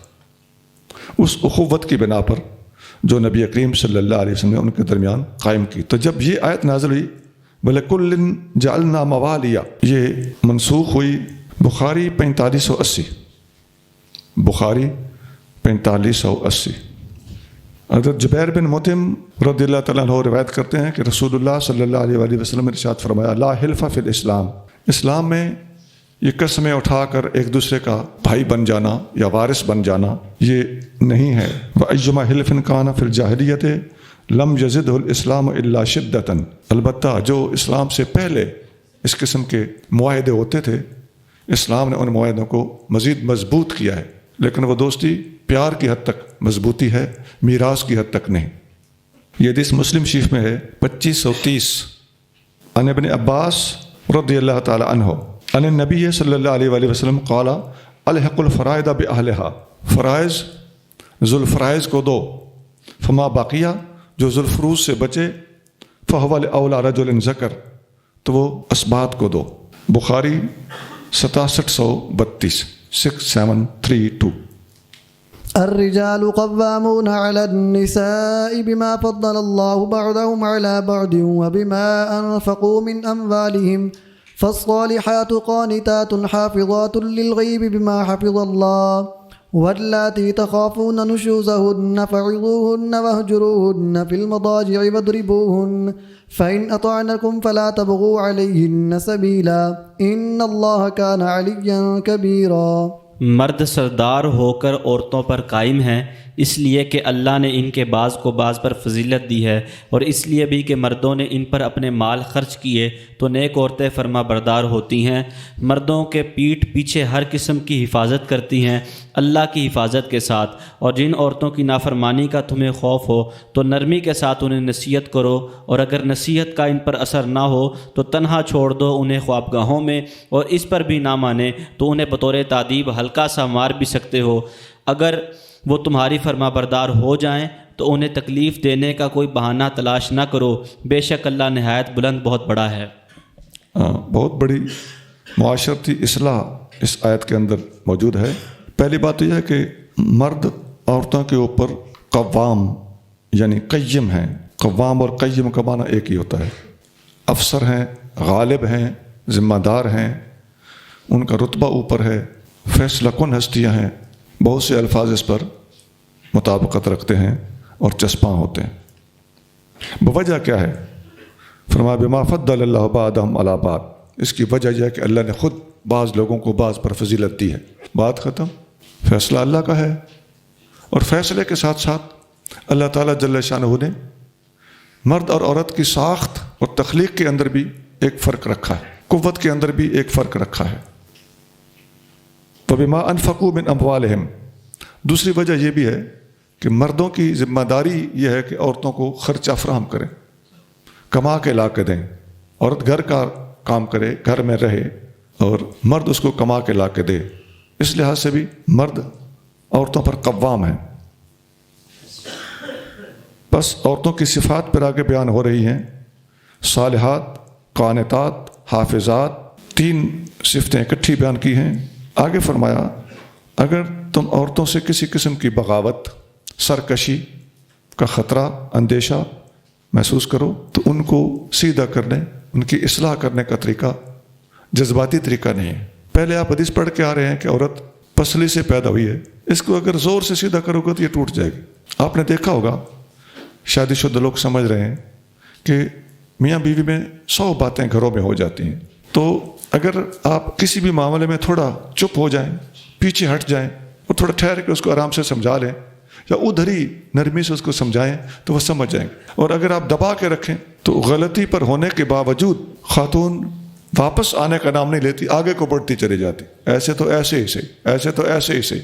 اس اخوت کی بنا پر جو نبی کریم صلی اللہ علیہ وسلم نے ان کے درمیان قائم کی. تو جب یہ آیت نازل ہوئی وَلِكُلٍّ جَعَلْنَا مَوَالِيَ، یہ منسوخ ہوئی بخاری 4580. بخاری 4580. حضرت جبیر بن مطعم رضی اللہ تعالیٰ عنہ روایت کرتے ہیں کہ رسول اللہ صلی اللہ علیہ وآلہ وسلم نے ارشاد فرمایا لا حلف فی الاسلام، اسلام میں یہ قسمیں اٹھا کر ایک دوسرے کا بھائی بن جانا یا وارث بن جانا یہ نہیں ہے. وَأَيُّمَا حِلْفٍ كَانَ فِي الْجَاهِلِيَّةِ لم یزدہ الاسلام الا شدتاً، البتہ جو اسلام سے پہلے اس قسم کے معاہدے ہوتے تھے اسلام نے ان معاہدوں کو مزید مضبوط کیا ہے، لیکن وہ دوستی پیار کی حد تک مضبوطی ہے، میراث کی حد تک نہیں. یہ حدیث مسلم شریف میں ہے 2530. عن ابن عباس رضی اللہ تعالی عنہ ان النبی صلی اللہ علیہ وآلہ وسلم قال الحق الفرائض باہلها، فرائض ذوالفرائض کو دو، فما باقیہ جو ذوالفروض سے بچے فہو لاولی رجل ذکر تو وہ اسبات کو دو۔ بخاری 6732 6732۔ الرجال قوامون على النساء بما فضل الله بعضهم على بعض وبما أنفقوا من أموالهم فالصالحات قانتات حافظات للغيب بما حفظ الله واللاتي تخافون نشوزهن فعظوهن واهجروهن في المضاجع واضربوهن فإن أطعنكم فلا تبغوا عليهن سبيلا إن الله كان عليا كبيرا۔ مرد سردار ہو کر عورتوں پر قائم ہیں، اس لیے کہ اللہ نے ان کے بعض کو بعض پر فضیلت دی ہے، اور اس لیے بھی کہ مردوں نے ان پر اپنے مال خرچ کیے تو نیک عورتیں فرما بردار ہوتی ہیں، مردوں کے پیٹھ پیچھے ہر قسم کی حفاظت کرتی ہیں اللہ کی حفاظت کے ساتھ، اور جن عورتوں کی نافرمانی کا تمہیں خوف ہو تو نرمی کے ساتھ انہیں نصیحت کرو، اور اگر نصیحت کا ان پر اثر نہ ہو تو تنہا چھوڑ دو انہیں خوابگاہوں میں، اور اس پر بھی نہ مانے تو انہیں بطور تادیب ہلکا سا مار بھی سکتے ہو۔ اگر وہ تمہاری فرما بردار ہو جائیں تو انہیں تکلیف دینے کا کوئی بہانہ تلاش نہ کرو، بے شک اللہ نہایت بلند بہت بڑا ہے۔ بہت بڑی معاشرتی اصلاح اس آیت کے اندر موجود ہے۔ پہلی بات تو یہ ہے کہ مرد عورتوں کے اوپر قوام یعنی قیم ہیں۔ قوام اور قیم کا معنی ایک ہی ہوتا ہے، افسر ہیں، غالب ہیں، ذمہ دار ہیں، ان کا رتبہ اوپر ہے، فیصلہ کن ہستیاں ہیں، بہت سے الفاظ اس پر مطابقت رکھتے ہیں اور چسپاں ہوتے ہیں۔ بوجہ کیا ہے؟ فرمایا بما فضل اللہ بعضهم علی بعض، اس کی وجہ یہ ہے کہ اللہ نے خود بعض لوگوں کو بعض پر فضیلت دی ہے۔ بات ختم۔ فیصلہ اللہ کا ہے، اور فیصلے کے ساتھ ساتھ اللہ تعالیٰ جل شانہ نے مرد اور عورت کی ساخت اور تخلیق کے اندر بھی ایک فرق رکھا ہے، قوت کے اندر بھی ایک فرق رکھا ہے۔ وَبِمَا أَنفَقُوا مِنْ أَمْوَالِهِمْ، دوسری وجہ یہ بھی ہے کہ مردوں کی ذمہ داری یہ ہے کہ عورتوں کو خرچہ فراہم کریں، کما کے لا کے دیں۔ عورت گھر کا کام کرے، گھر میں رہے، اور مرد اس کو کما کے لا کے دے۔ اس لحاظ سے بھی مرد عورتوں پر قوام ہیں۔ بس عورتوں کی صفات پر آگے بیان ہو رہی ہیں، صالحات، قانتات، حافظات، تین صفتیں اکٹھی بیان کی ہیں۔ آگے فرمایا اگر تم عورتوں سے کسی قسم کی بغاوت، سرکشی کا خطرہ، اندیشہ محسوس کرو تو ان کو سیدھا کرنے، ان کی اصلاح کرنے کا طریقہ جذباتی طریقہ نہیں ہے۔ پہلے آپ حدیث پڑھ کے آ رہے ہیں کہ عورت پسلی سے پیدا ہوئی ہے، اس کو اگر زور سے سیدھا کرو گے تو یہ ٹوٹ جائے گی۔ آپ نے دیکھا ہوگا شادی شدہ لوگ سمجھ رہے ہیں کہ میاں بیوی میں 100 باتیں گھروں میں ہو جاتی ہیں، تو اگر آپ کسی بھی معاملے میں تھوڑا چپ ہو جائیں، پیچھے ہٹ جائیں اور تھوڑا ٹھہر کے اس کو آرام سے سمجھا لیں، یا ادھر ہی نرمی سے اس کو سمجھائیں تو وہ سمجھ جائیں گے۔ اور اگر آپ دبا کے رکھیں تو غلطی پر ہونے کے باوجود خاتون واپس آنے کا نام نہیں لیتی، آگے کو بڑھتی چلی جاتی، ایسے تو ایسے ہی سے، ایسے تو ایسے ہی سے۔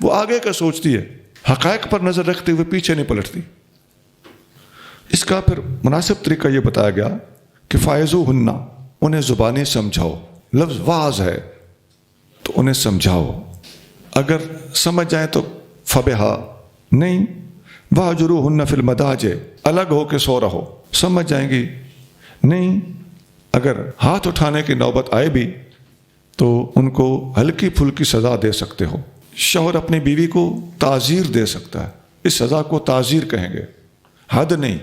وہ آگے کا سوچتی ہے، حقائق پر نظر رکھتے ہوئے پیچھے نہیں پلٹتی۔ اس کا پھر مناسب طریقہ یہ بتایا گیا کہ فائزوہن، انہیں زبانی سمجھاؤ۔ لفظ واعظ ہے تو انہیں سمجھاؤ، اگر سمجھ جائیں تو فبہا، نہیں واہجروہن فی المضاجع، الگ ہو کے سو رہو، سمجھ جائیں گی، نہیں اگر ہاتھ اٹھانے کی نوبت آئے بھی تو ان کو ہلکی پھلکی سزا دے سکتے ہو۔ شوہر اپنی بیوی کو تعزیر دے سکتا ہے، اس سزا کو تعزیر کہیں گے، حد نہیں،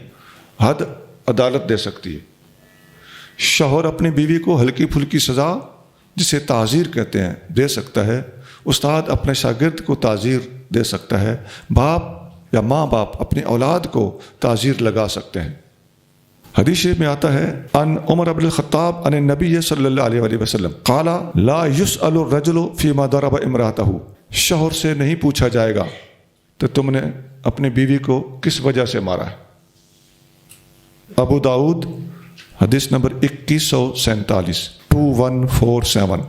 حد عدالت دے سکتی ہے۔ شوہر اپنی بیوی کو ہلکی پھلکی سزا جسے تعزیر کہتے ہیں دے سکتا ہے، استاد اپنے شاگرد کو تعزیر دے سکتا ہے، باپ یا ماں باپ اپنی اولاد کو تعزیر لگا سکتے ہیں۔ حدیث شریف میں آتا ہے ان عمر بن الخطاب ان النبی صلی اللہ علیہ وآلہ وسلم قال لا يسأل الرجل فيما ضرب امرأته، شوہر سے نہیں پوچھا جائے گا تو تم نے اپنی بیوی کو کس وجہ سے مارا ہے۔ ابو داؤد حدیث نمبر 2147 2147۔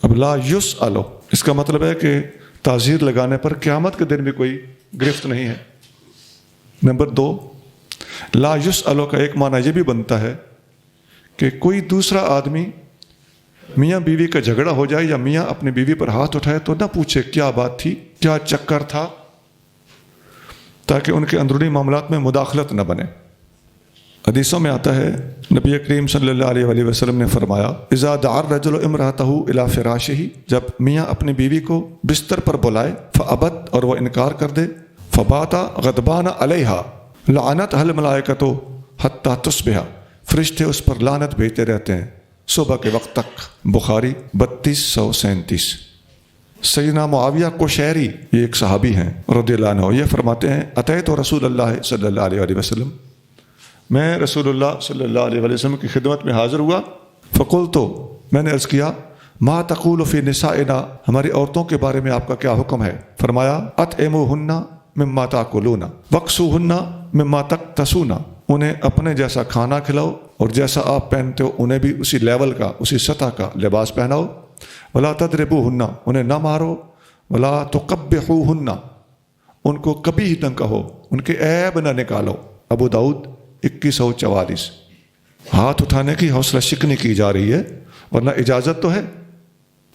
اب لا یسألو، اس کا مطلب ہے کہ تعزیر لگانے پر قیامت کے دن بھی کوئی گرفت نہیں ہے۔ نمبر 2، لا یسألو کا ایک معنی یہ بھی بنتا ہے کہ کوئی دوسرا آدمی میاں بیوی کا جھگڑا ہو جائے یا میاں اپنی بیوی پر ہاتھ اٹھائے تو نہ پوچھے کیا بات تھی، کیا چکر تھا، تاکہ ان کے اندرونی معاملات میں مداخلت نہ بنے۔ حدیثوں میں آتا ہے نبی کریم صلی اللہ علیہ وآلہ وسلم نے فرمایا اذا دعا الرجل امرأته الى فراشه، جب میاں اپنی بیوی کو بستر پر بلائے فابت، اور وہ انکار کر دے، فبات غضبان علیہا لعنتها الملائکۃ حتی تصبح، فرشتے اس پر لعنت بھیجتے رہتے ہیں صبح کے وقت تک۔ بخاری 3237۔ سیدنا معاویہ قشیری، یہ ایک صحابی ہیں رضی اللہ عنہ، یہ فرماتے ہیں اتیت رسول اللہ صلی اللہ علیہ وآلہ وسلم، میں رسول اللہ صلی اللہ علیہ وآلہ وسلم کی خدمت میں حاضر ہوا، فقلت، میں نے عرض کیا ما تقول فی نسائنا، ہماری عورتوں کے بارے میں آپ کا کیا حکم ہے؟ فرمایا اطعموہن مما تاکلون واکسوہن مما تکتسون، انہیں اپنے جیسا کھانا کھلاؤ اور جیسا آپ پہنتے ہو انہیں بھی اسی لیول کا، اسی سطح کا لباس پہناؤ، ولا تضربوہن، انہیں نہ مارو، ولا تقبحوہن، ان کو کبھی نہ کہو، ان کے عیب نہ نکالو۔ ابو داؤد 2144۔ ہاتھ اٹھانے کی حوصلہ شکنی کی جا رہی ہے، ورنہ اجازت تو ہے۔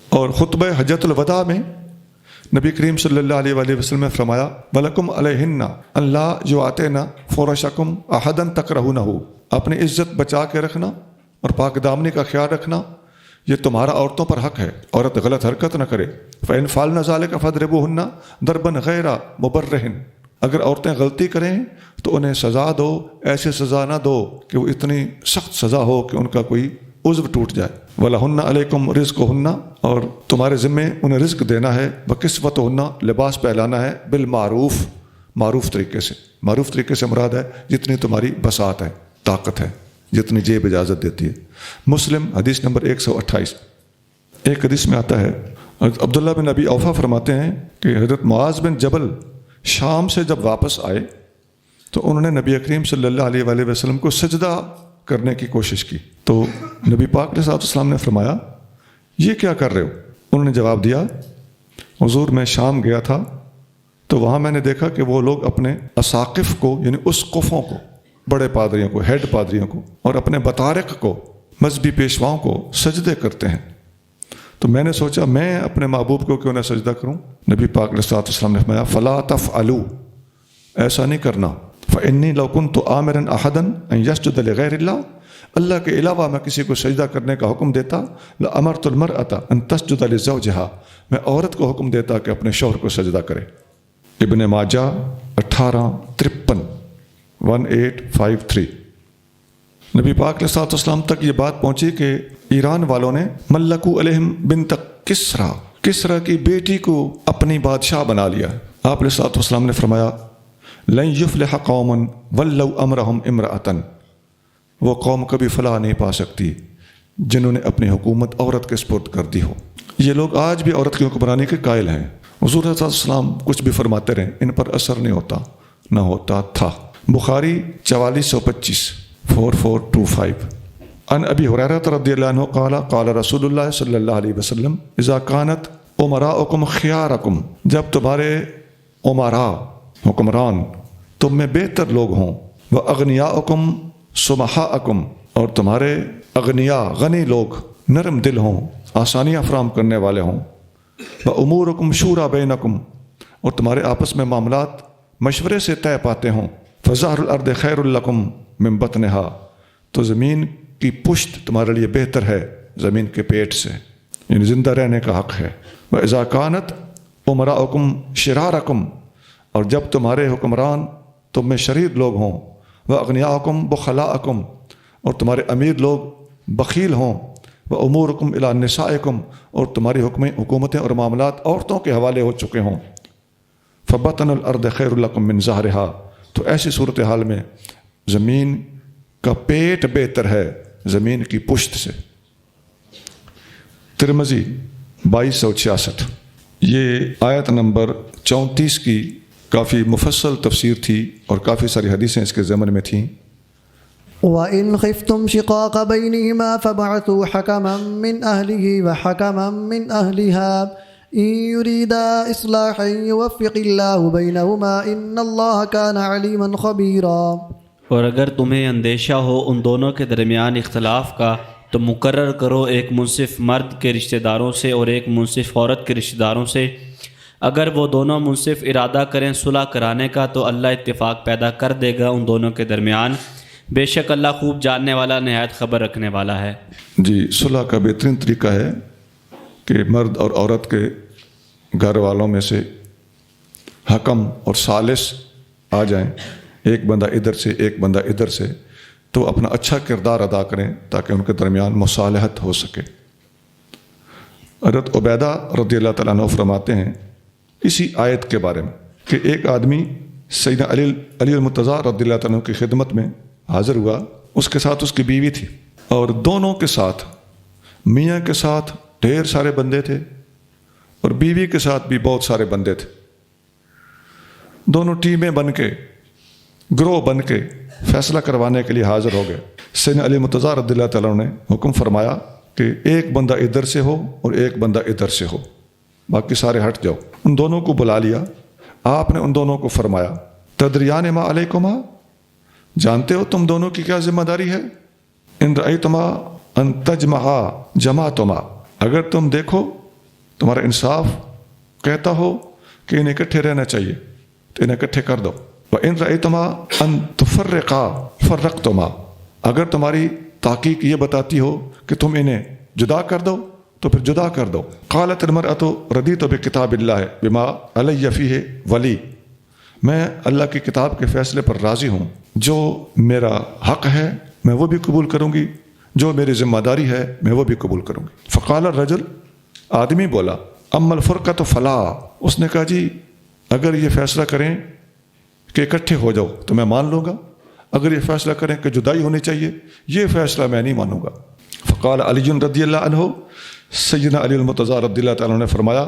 اور خطبہ حجۃ الوداع میں نبی کریم صلی اللہ علیہ وآلہ وسلم نے فرمایا وَلَكُمْ عَلَيْهِنَّ اللہ جو آتے نا فَرَشَكُمْ أَحَدًا تَكْرَهُونَهُ، اپنی عزت بچا کے رکھنا اور پاک دامنی کا خیال رکھنا، یہ تمہارا عورتوں پر حق ہے، عورت غلط حرکت نہ کرے۔ فَإِنْ فَعَلْنَ ذَلِكَ فَاضْرِبُوهُنَّ ضَرْبًا غَيْرَ مُبَرِّحٍ، اگر عورتیں غلطی کریں تو انہیں سزا دو، ایسے سزا نہ دو کہ وہ اتنی سخت سزا ہو کہ ان کا کوئی عضو ٹوٹ جائے۔ وَلَهُنَّ عَلَيْكُمْ رِزْقُهُنَّ، اور تمہارے ذمے انہیں رزق دینا ہے، وَكِسْوَتُهُنَّ لباس پہلانا ہے، بالمعروف، معروف طریقے سے۔ معروف طریقے سے مراد ہے جتنی تمہاری بساط ہے، طاقت ہے، جتنی جیب اجازت دیتی ہے۔ مسلم حدیث نمبر 128۔ ایک حدیث میں آتا ہے عبداللہ بن ابی اوفا فرماتے ہیں کہ حضرت معاذ بن جبل شام سے جب واپس آئے تو انہوں نے نبی کریم صلی اللہ علیہ وآلہ وسلم کو سجدہ کرنے کی کوشش کی، تو نبی پاک علیہ السلام نے فرمایا یہ کیا کر رہے ہو؟ انہوں نے جواب دیا حضور میں شام گیا تھا تو وہاں میں نے دیکھا کہ وہ لوگ اپنے اساقف کو، یعنی اسقفوں کو، بڑے پادریوں کو، ہیڈ پادریوں کو، اور اپنے بطارق کو، مذہبی پیشواؤں کو سجدے کرتے ہیں، تو میں نے سوچا میں اپنے محبوب کو کیوں نہ سجدہ کروں؟ نبی پاک علیہ السلام نے فرمایا فلا تفعلوا، ایسا نہیں کرنا، فإنی لو کنت آمرا احدا ان یسجد لغیر اللہ، اللہ کے علاوہ میں کسی کو سجدہ کرنے کا حکم دیتا، لامرت المرأة ان تسجد لزوجها، میں عورت کو حکم دیتا کہ اپنے شوہر کو سجدہ کرے۔ ابن ماجہ 1853 1853۔ نبی پاک علیہ السلام تک یہ بات پہنچی کہ ایران والوں نے ملکو علیہم بنت کسرا، کسرا کی بیٹی کو اپنی بادشاہ بنا لیا۔ آپ علیہ السلام نے فرمایا لن یفلح قوم ولو امرہم امرأۃ، وہ قوم کبھی فلاح نہیں پا سکتی جنہوں نے اپنی حکومت عورت کے سپرد کر دی ہو۔ یہ لوگ آج بھی عورت کی حکمرانی کے قائل ہیں۔ حضور صلی اللہ علیہ وسلم کچھ بھی فرماتے رہیں، ان پر اثر نہیں ہوتا، نہ ہوتا تھا۔ بخاری 4425 4425۔ عن ابی ہریرہ رضی اللہ عنہ قال قال رسول اللہ صلی اللہ علیہ وسلم اذا كانت امراؤکم خیارکم، جب تمہارے امراء، حکمران، تم میں بہتر لوگ ہوں، واغنیاؤکم سمحاءکم، اور تمہارے اغنیاء، غنی لوگ نرم دل ہوں، آسانیاں فراہم کرنے والے ہوں، وامورکم شورا بینکم، اور تمہارے آپس میں معاملات مشورے سے طے پاتے ہوں، فظہر الارض خیر لکم من بطنہا، تو زمین کی پشت تمہارے لیے بہتر ہے زمین کے پیٹ سے، یعنی زندہ رہنے کا حق ہے۔ وَإِذَا كَانَتْ أُمَرَاؤُكُمْ شِرَارَكُمْ، اور جب تمہارے حکمران تم میں شریر لوگ ہوں، وَأَغْنِيَاؤُكُمْ بُخَلَاءَكُمْ، اور تمہارے امیر لوگ بخیل ہوں، وَأُمُورُكُمْ إِلَىٰ نِسَائِكُمْ، اور تمہاری حکومتیں اور معاملات عورتوں کے حوالے ہو چکے ہوں، فَبَطْنُ الْأَرْضِ خَيْرٌ لَكُمْ مِنْ ظَهْرِهَا، تو ایسی صورتحال میں زمین کا پیٹ بہتر ہے زمین کی پشت سے۔ ترمذی 2266۔ یہ آیت نمبر 34 کی کافی مفصل تفسیر تھی اور کافی ساری حدیثیں اس کے ضمن میں تھیں۔ وَإِنْ خِفْتُمْ شِقَاقَ بَيْنِهِمَا فَابْعَثُوا حَكَمًا مِّنْ أَهْلِهِ وَحَكَمًا مِّنْ أَهْلِهَا إِنْ يُرِيدَا إِصْلَاحًا يُوَفِّقِ اللَّهُ بَيْنَهُمَا إِنَّ اللَّهَ كَانَ عَلِيمًا خَبِيرًا۔ اور اگر تمہیں اندیشہ ہو ان دونوں کے درمیان اختلاف کا تو مقرر کرو ایک منصف مرد کے رشتہ داروں سے اور ایک منصف عورت کے رشتہ داروں سے، اگر وہ دونوں منصف ارادہ کریں صلح کرانے کا تو اللہ اتفاق پیدا کر دے گا ان دونوں کے درمیان، بے شک اللہ خوب جاننے والا نہایت خبر رکھنے والا ہے۔ جی، صلح کا بہترین طریقہ ہے کہ مرد اور عورت کے گھر والوں میں سے حکم اور ثالث آ جائیں، ایک بندہ ادھر سے ایک بندہ ادھر سے، تو اپنا اچھا کردار ادا کریں تاکہ ان کے درمیان مصالحت ہو سکے۔ حضرت عبیدہ رضی اللہ تعالیٰ عنہ فرماتے ہیں اسی آیت کے بارے میں کہ ایک آدمی سیدنا علی المرتضیٰ رضی اللہ تعالیٰ عنہ کی خدمت میں حاضر ہوا، اس کے ساتھ اس کی بیوی تھی، اور دونوں کے ساتھ، میاں کے ساتھ ڈھیر سارے بندے تھے اور بیوی کے ساتھ بھی بہت سارے بندے تھے۔ دونوں ٹیمیں بن کے، گروہ بن کے فیصلہ کروانے کے لیے حاضر ہو گئے۔ سیدنا علی مرتضیٰ رضی اللہ تعالیٰ عنہ نے حکم فرمایا کہ ایک بندہ ادھر سے ہو اور ایک بندہ ادھر سے ہو، باقی سارے ہٹ جاؤ۔ ان دونوں کو بلا لیا، آپ نے ان دونوں کو فرمایا تدریان ما علیکما، جانتے ہو تم دونوں کی کیا ذمہ داری ہے؟ ان رأیتما ان تجمعا جماعتما، اگر تم دیکھو تمہارا انصاف کہتا ہو کہ انہیں اکٹھے رہنا چاہیے تو انہیں اکٹھے کر دو، وَإِن رَأَيْتُمَا أَن تُفَرِّقَا فَرَّقْتُمَا، اگر تمہاری تحقیق یہ بتاتی ہو کہ تم انہیں جدا کر دو تو پھر جدا کر دو۔ قالت المرأة رضیت بکتاب اللہ بما علی فیہ ولی، میں اللہ کی کتاب کے فیصلے پر راضی ہوں، جو میرا حق ہے میں وہ بھی قبول کروں گی، جو میری ذمہ داری ہے میں وہ بھی قبول کروں گی۔ فقال الرجل، آدمی بولا، اما الفرقۃ فلا، اس نے کہا جی اگر یہ فیصلہ کریں کہ اکٹھے ہو جاؤ تو میں مان لوں گا، اگر یہ فیصلہ کریں کہ جدائی ہونی چاہیے یہ فیصلہ میں نہیں مانوں گا۔ فقال علی رضی اللہ عنہ، سیدنا علی المرتضیٰ رضی اللہ تعالیٰ عنہ نے فرمایا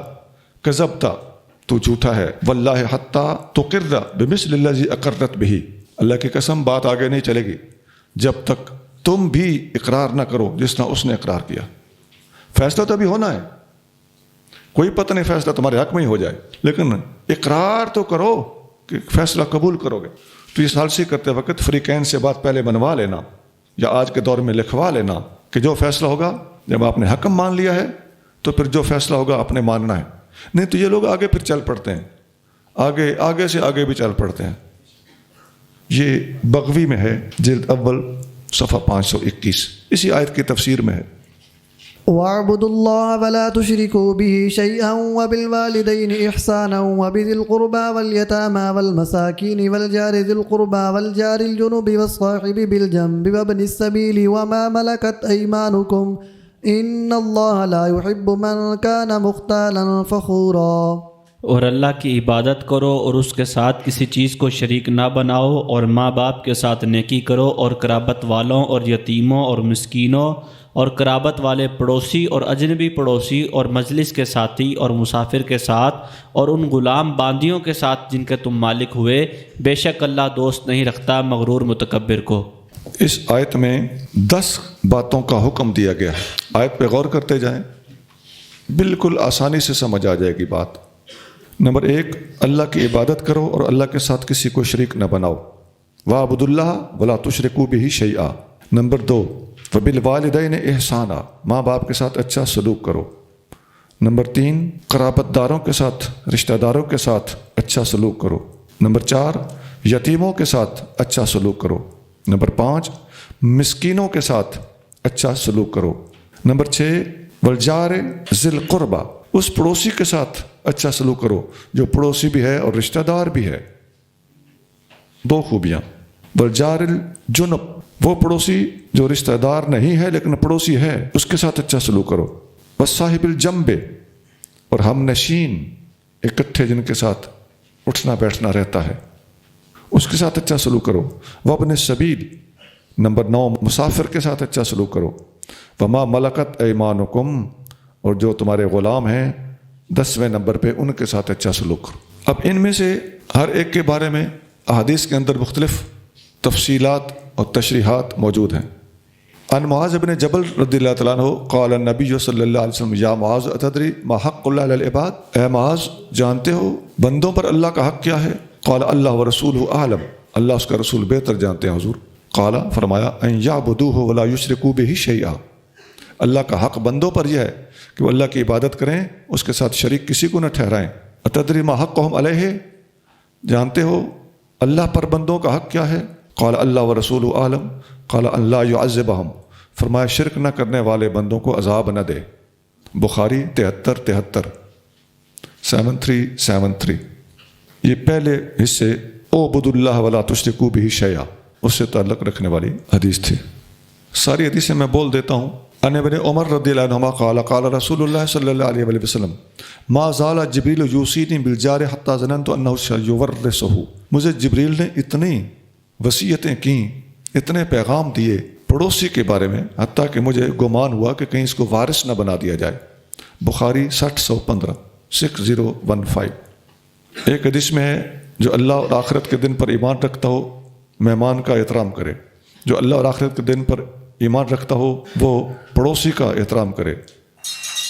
کذبت، تو جھوٹا ہے، واللہ حتی تقر بمثل الذی اقرت بہ، اللہ کی قسم بات آگے نہیں چلے گی جب تک تم بھی اقرار نہ کرو جس طرح اس نے اقرار کیا۔ فیصلہ تو ابھی ہونا ہے، کوئی پتہ نہیں فیصلہ تمہارے حق میں ہی ہو جائے، لیکن اقرار تو کرو کہ فیصلہ قبول کرو گے۔ تو یہ ثالثی کرتے وقت فریقین سے بات پہلے بنوا لینا یا آج کے دور میں لکھوا لینا کہ جو فیصلہ ہوگا، جب آپ نے حکم مان لیا ہے تو پھر جو فیصلہ ہوگا آپ نے ماننا ہے، نہیں تو یہ لوگ آگے پھر چل پڑتے ہیں، آگے سے آگے بھی چل پڑتے ہیں۔ یہ بغوی میں ہے، جلد اول صفحہ 521، اسی آیت کی تفسیر میں ہے۔ واعبدوا الله ولا تشركوا به شيئا وبالوالدين إحسانا وبذي القربى واليتامى والمساكين والجار ذي القربى والجار الجنوب والصاحب بالجنب وابن السبيل وما ملكت أيمانكم إن الله لا يحب من كان مختالا فخورا۔ اور اللہ کی عبادت کرو اور اس کے ساتھ کسی چیز کو شریک نہ بناؤ، اور ماں باپ کے ساتھ نیکی کرو، اور قرابت والوں اور یتیموں اور مسکینوں اور قرابت والے پڑوسی اور اجنبی پڑوسی اور مجلس کے ساتھی اور مسافر کے ساتھ اور ان غلام باندیوں کے ساتھ جن کے تم مالک ہوئے، بے شک اللہ دوست نہیں رکھتا مغرور متکبر کو۔ اس آیت میں 10 باتوں کا حکم دیا گیا ہے، آیت پہ غور کرتے جائیں، بالکل آسانی سے سمجھ آ جائے گی بات۔ نمبر 1، اللہ کی عبادت کرو اور اللہ کے ساتھ کسی کو شریک نہ بناؤ، وَاعْبُدُوا اللَّهَ وَلَا تُشْرِكُوا بِهِ شَيْئًا۔ نمبر 2، وَبِالْوَالِدَيْنِ إِحْسَانًا، ماں باپ کے ساتھ اچھا سلوک کرو۔ نمبر 3، قرابت داروں کے ساتھ، رشتہ داروں کے ساتھ اچھا سلوک کرو۔ نمبر 4، یتیموں کے ساتھ اچھا سلوک کرو۔ نمبر 5، مسکینوں کے ساتھ اچھا سلوک کرو۔ نمبر 6، وَالْجَارِ ذِي الْقُرْبَى، اس پڑوسی کے ساتھ اچھا سلوک کرو جو پڑوسی بھی ہے اور رشتہ دار بھی ہے۔ 2 خوبیاں، وَالْجَارِ الْجُنُبِ، وہ پڑوسی جو رشتہ دار نہیں ہے لیکن پڑوسی ہے اس کے ساتھ اچھا سلوک کرو۔ وَالصَّاحِبِ الْجَنبِ، اور ہم نشین اکٹھے جن کے ساتھ اٹھنا بیٹھنا رہتا ہے اس کے ساتھ اچھا سلوک کرو۔ وَابْنِ السَّبِيلِ، نمبر 9، مسافر کے ساتھ اچھا سلوک کرو۔ وَمَا مَلَكَتْ أَيْمَانُكُمْ، اور جو تمہارے غلام ہیں 10ویں نمبر پہ ان کے ساتھ اچھا سلوک کرو۔ اب ان میں سے ہر ایک کے بارے میں احادیث کے اندر مختلف تفصیلات اور تشریحات موجود ہیں۔ ان معاذ بن جبل رضی اللہ تعالیٰ عنہ قال النبی صلی اللہ علیہ وسلم یا معاذ اتدری ما حق اللہ علی العباد، اے معاذ جانتے ہو بندوں پر اللہ کا حق کیا ہے؟ قال اللہ ورسولہ اعلم، اللہ اس کا رسول بہتر جانتے ہیں حضور۔ قال، فرمایا ان یعبدوہ ولا یشرکوا بہ شیئا، اللہ کا حق بندوں پر یہ ہے کہ وہ اللہ کی عبادت کریں، اس کے ساتھ شریک کسی کو نہ ٹھہرائیں۔ اتدری ما حقہم علیہ، جانتے ہو اللہ پر بندوں کا حق کیا ہے؟ قال اللہ ورسولہ اعلم قال ان لا يعذبہم، فرمایا شرک نہ کرنے والے بندوں کو عذاب نہ دے۔ بخاری 73 73 یہ پہلے حصے اعبدوا اللہ ولا تشرکوا بہ شیئا اس سے تعلق رکھنے والی حدیث تھی۔ ساری حدیثیں میں بول دیتا ہوں۔ ان ابن عمر رضی اللہ عنہما قال قال رسول اللہ صلی اللہ علیہ وآلہ وسلم ما زال جبریل یوصینی بالجار حتی ظننت انہ سیورثہ، مجھے جبریل نے اتنی وصیتیں کیں، اتنے پیغام دیے پڑوسی کے بارے میں، حتیٰ کہ مجھے گمان ہوا کہ کہیں اس کو وارث نہ بنا دیا جائے۔ بخاری 6015 ایک حدیث میں ہے جو اللہ اور آخرت کے دن پر ایمان رکھتا ہو مہمان کا احترام کرے، جو اللہ اور آخرت کے دن پر ایمان رکھتا ہو وہ پڑوسی کا احترام کرے،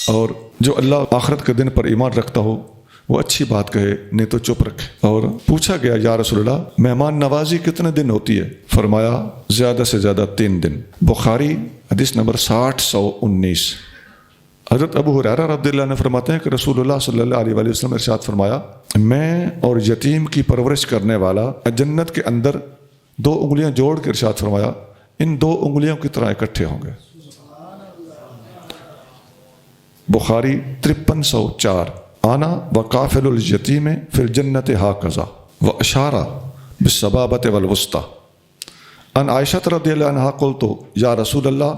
اور جو اللہ آخرت کے دن پر ایمان رکھتا ہو وہ اچھی بات کہے نہیں تو چپ رکھے۔ اور پوچھا گیا یا رسول اللہ مہمان نوازی کتنے دن ہوتی ہے؟ فرمایا زیادہ سے زیادہ 3 دن۔ بخاری حدیث نمبر 6019۔ حضرت ابو ہریرہ رضی اللہ عنہ فرماتے ہیں کہ رسول اللہ صلی اللہ علیہ وآلہ وسلم ارشاد فرمایا میں اور یتیم کی پرورش کرنے والا جنت کے اندر 2 انگلیاں جوڑ کے ارشاد فرمایا ان 2 انگلیوں کی طرح اکٹھے ہوں گے۔ بخاری 5304۔ آنا وقافل الیتیم فی الجنت ہاکذا واشار بالسبابۃ والوسطی۔ ان عائشہ رضی اللہ عنہا قلت یا رسول اللہ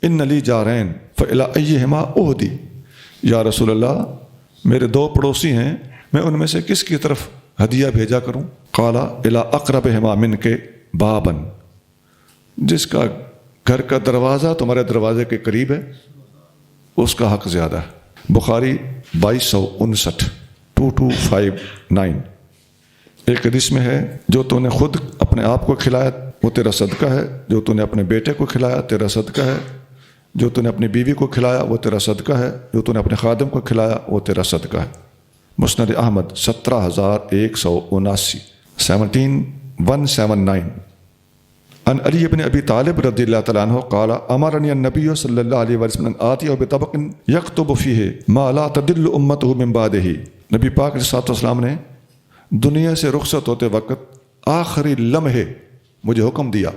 ان لی جارین فإلی ایہما اہدی، یا رسول اللہ میرے 2 پڑوسی ہیں، میں ان میں سے کس کی طرف ہدیہ بھیجا کروں؟ قال الی اقربہما منک بابا، جس کا گھر کا دروازہ تمہارے دروازے کے قریب ہے اس کا حق زیادہ ہے۔ بخاری 2259 2259۔ ایک حدیث میں ہے جو تو نے خود اپنے آپ کو کھلایا وہ تیرا صدقہ ہے، جو تو نے اپنے بیٹے کو کھلایا تیرا صدقہ ہے، جو تو نے اپنی بیوی کو کھلایا وہ تیرا صدقہ ہے، جو تو نے اپنے خادم کو کھلایا وہ تیرا صدقہ ہے۔ مسند احمد 17179 17179۔ ان علی بن ابی طالب رضی اللہ تعالیٰ عنہ قال امرنی النبی صلی اللہ علیہ وسلم ان آتی بطبق یکتب فیہ ما لا تدل امتہ من بعدہ، نبی پاک علیہ السلام نے دنیا سے رخصت ہوتے وقت آخری لمحے مجھے حکم دیا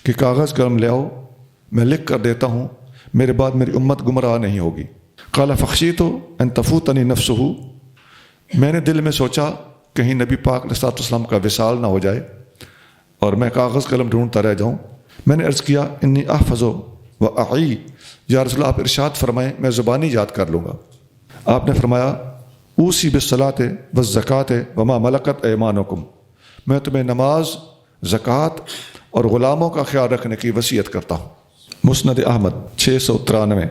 کہ کاغذ قلم لے آؤ، میں لکھ کر دیتا ہوں، میرے بعد میری امت گمراہ نہیں ہوگی۔ قال فخشیت ان تفوتنی نفسہ، میں نے دل میں سوچا کہیں نبی پاک علیہ السلام کا وصال نہ ہو جائے اور میں کاغذ قلم ڈھونڈتا رہ جاؤں۔ میں نے عرض کیا انی احفظ و اعی، یا رسول اللہ آپ ارشاد فرمائیں میں زبانی یاد کر لوں گا۔ آپ نے فرمایا اوصی بالصلاۃ والزکوٰۃ وما ملکت ایمانکم، میں تمہیں نماز، زکوٰۃ اور غلاموں کا خیال رکھنے کی وصیت کرتا ہوں۔ مسند احمد 693۔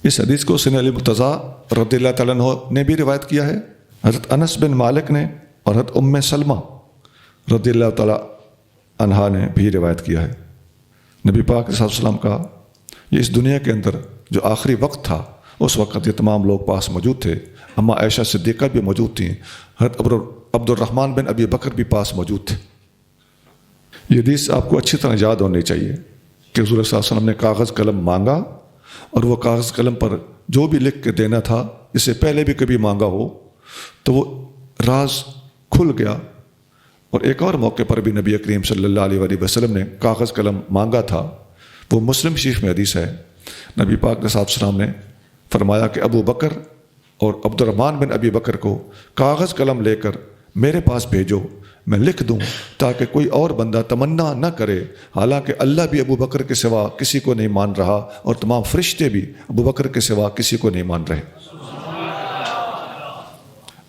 اس حدیث کو سنہ علی مرتضیٰ رضی اللہ تعالیٰ عنہ نے بھی روایت کیا ہے، حضرت انس بن مالک نے اور حضرت ام سلمہ رضی اللہ تعالیٰ عنہا نے بھی روایت کیا ہے۔ نبی پاک صلی اللہ علیہ وسلم کا یہ اس دنیا کے اندر جو آخری وقت تھا اس وقت یہ تمام لوگ پاس موجود تھے، اما عائشہ صدیقہ بھی موجود تھیں، حضرت عبد الرحمن بن ابی بکر بھی پاس موجود تھے۔ یہ حدیث آپ کو اچھی طرح یاد ہونی چاہیے کہ حضور صلی اللہ علیہ وسلم نے کاغذ قلم مانگا اور وہ کاغذ قلم پر جو بھی لکھ کے دینا تھا اس سے پہلے بھی کبھی مانگا ہو تو وہ راز کھل گیا۔ اور ایک اور موقع پر بھی نبی کریم صلی اللہ علیہ وآلہ وسلم نے کاغذ قلم مانگا تھا، وہ مسلم شریف میں حدیث ہے۔ نبی پاک علیہ السلام نے فرمایا کہ ابو بکر اور عبد الرحمن بن ابی بکر کو کاغذ قلم لے کر میرے پاس بھیجو، میں لکھ دوں تاکہ کوئی اور بندہ تمنا نہ کرے، حالانکہ اللہ بھی ابو بکر کے سوا کسی کو نہیں مان رہا اور تمام فرشتے بھی ابو بکر کے سوا کسی کو نہیں مان رہے۔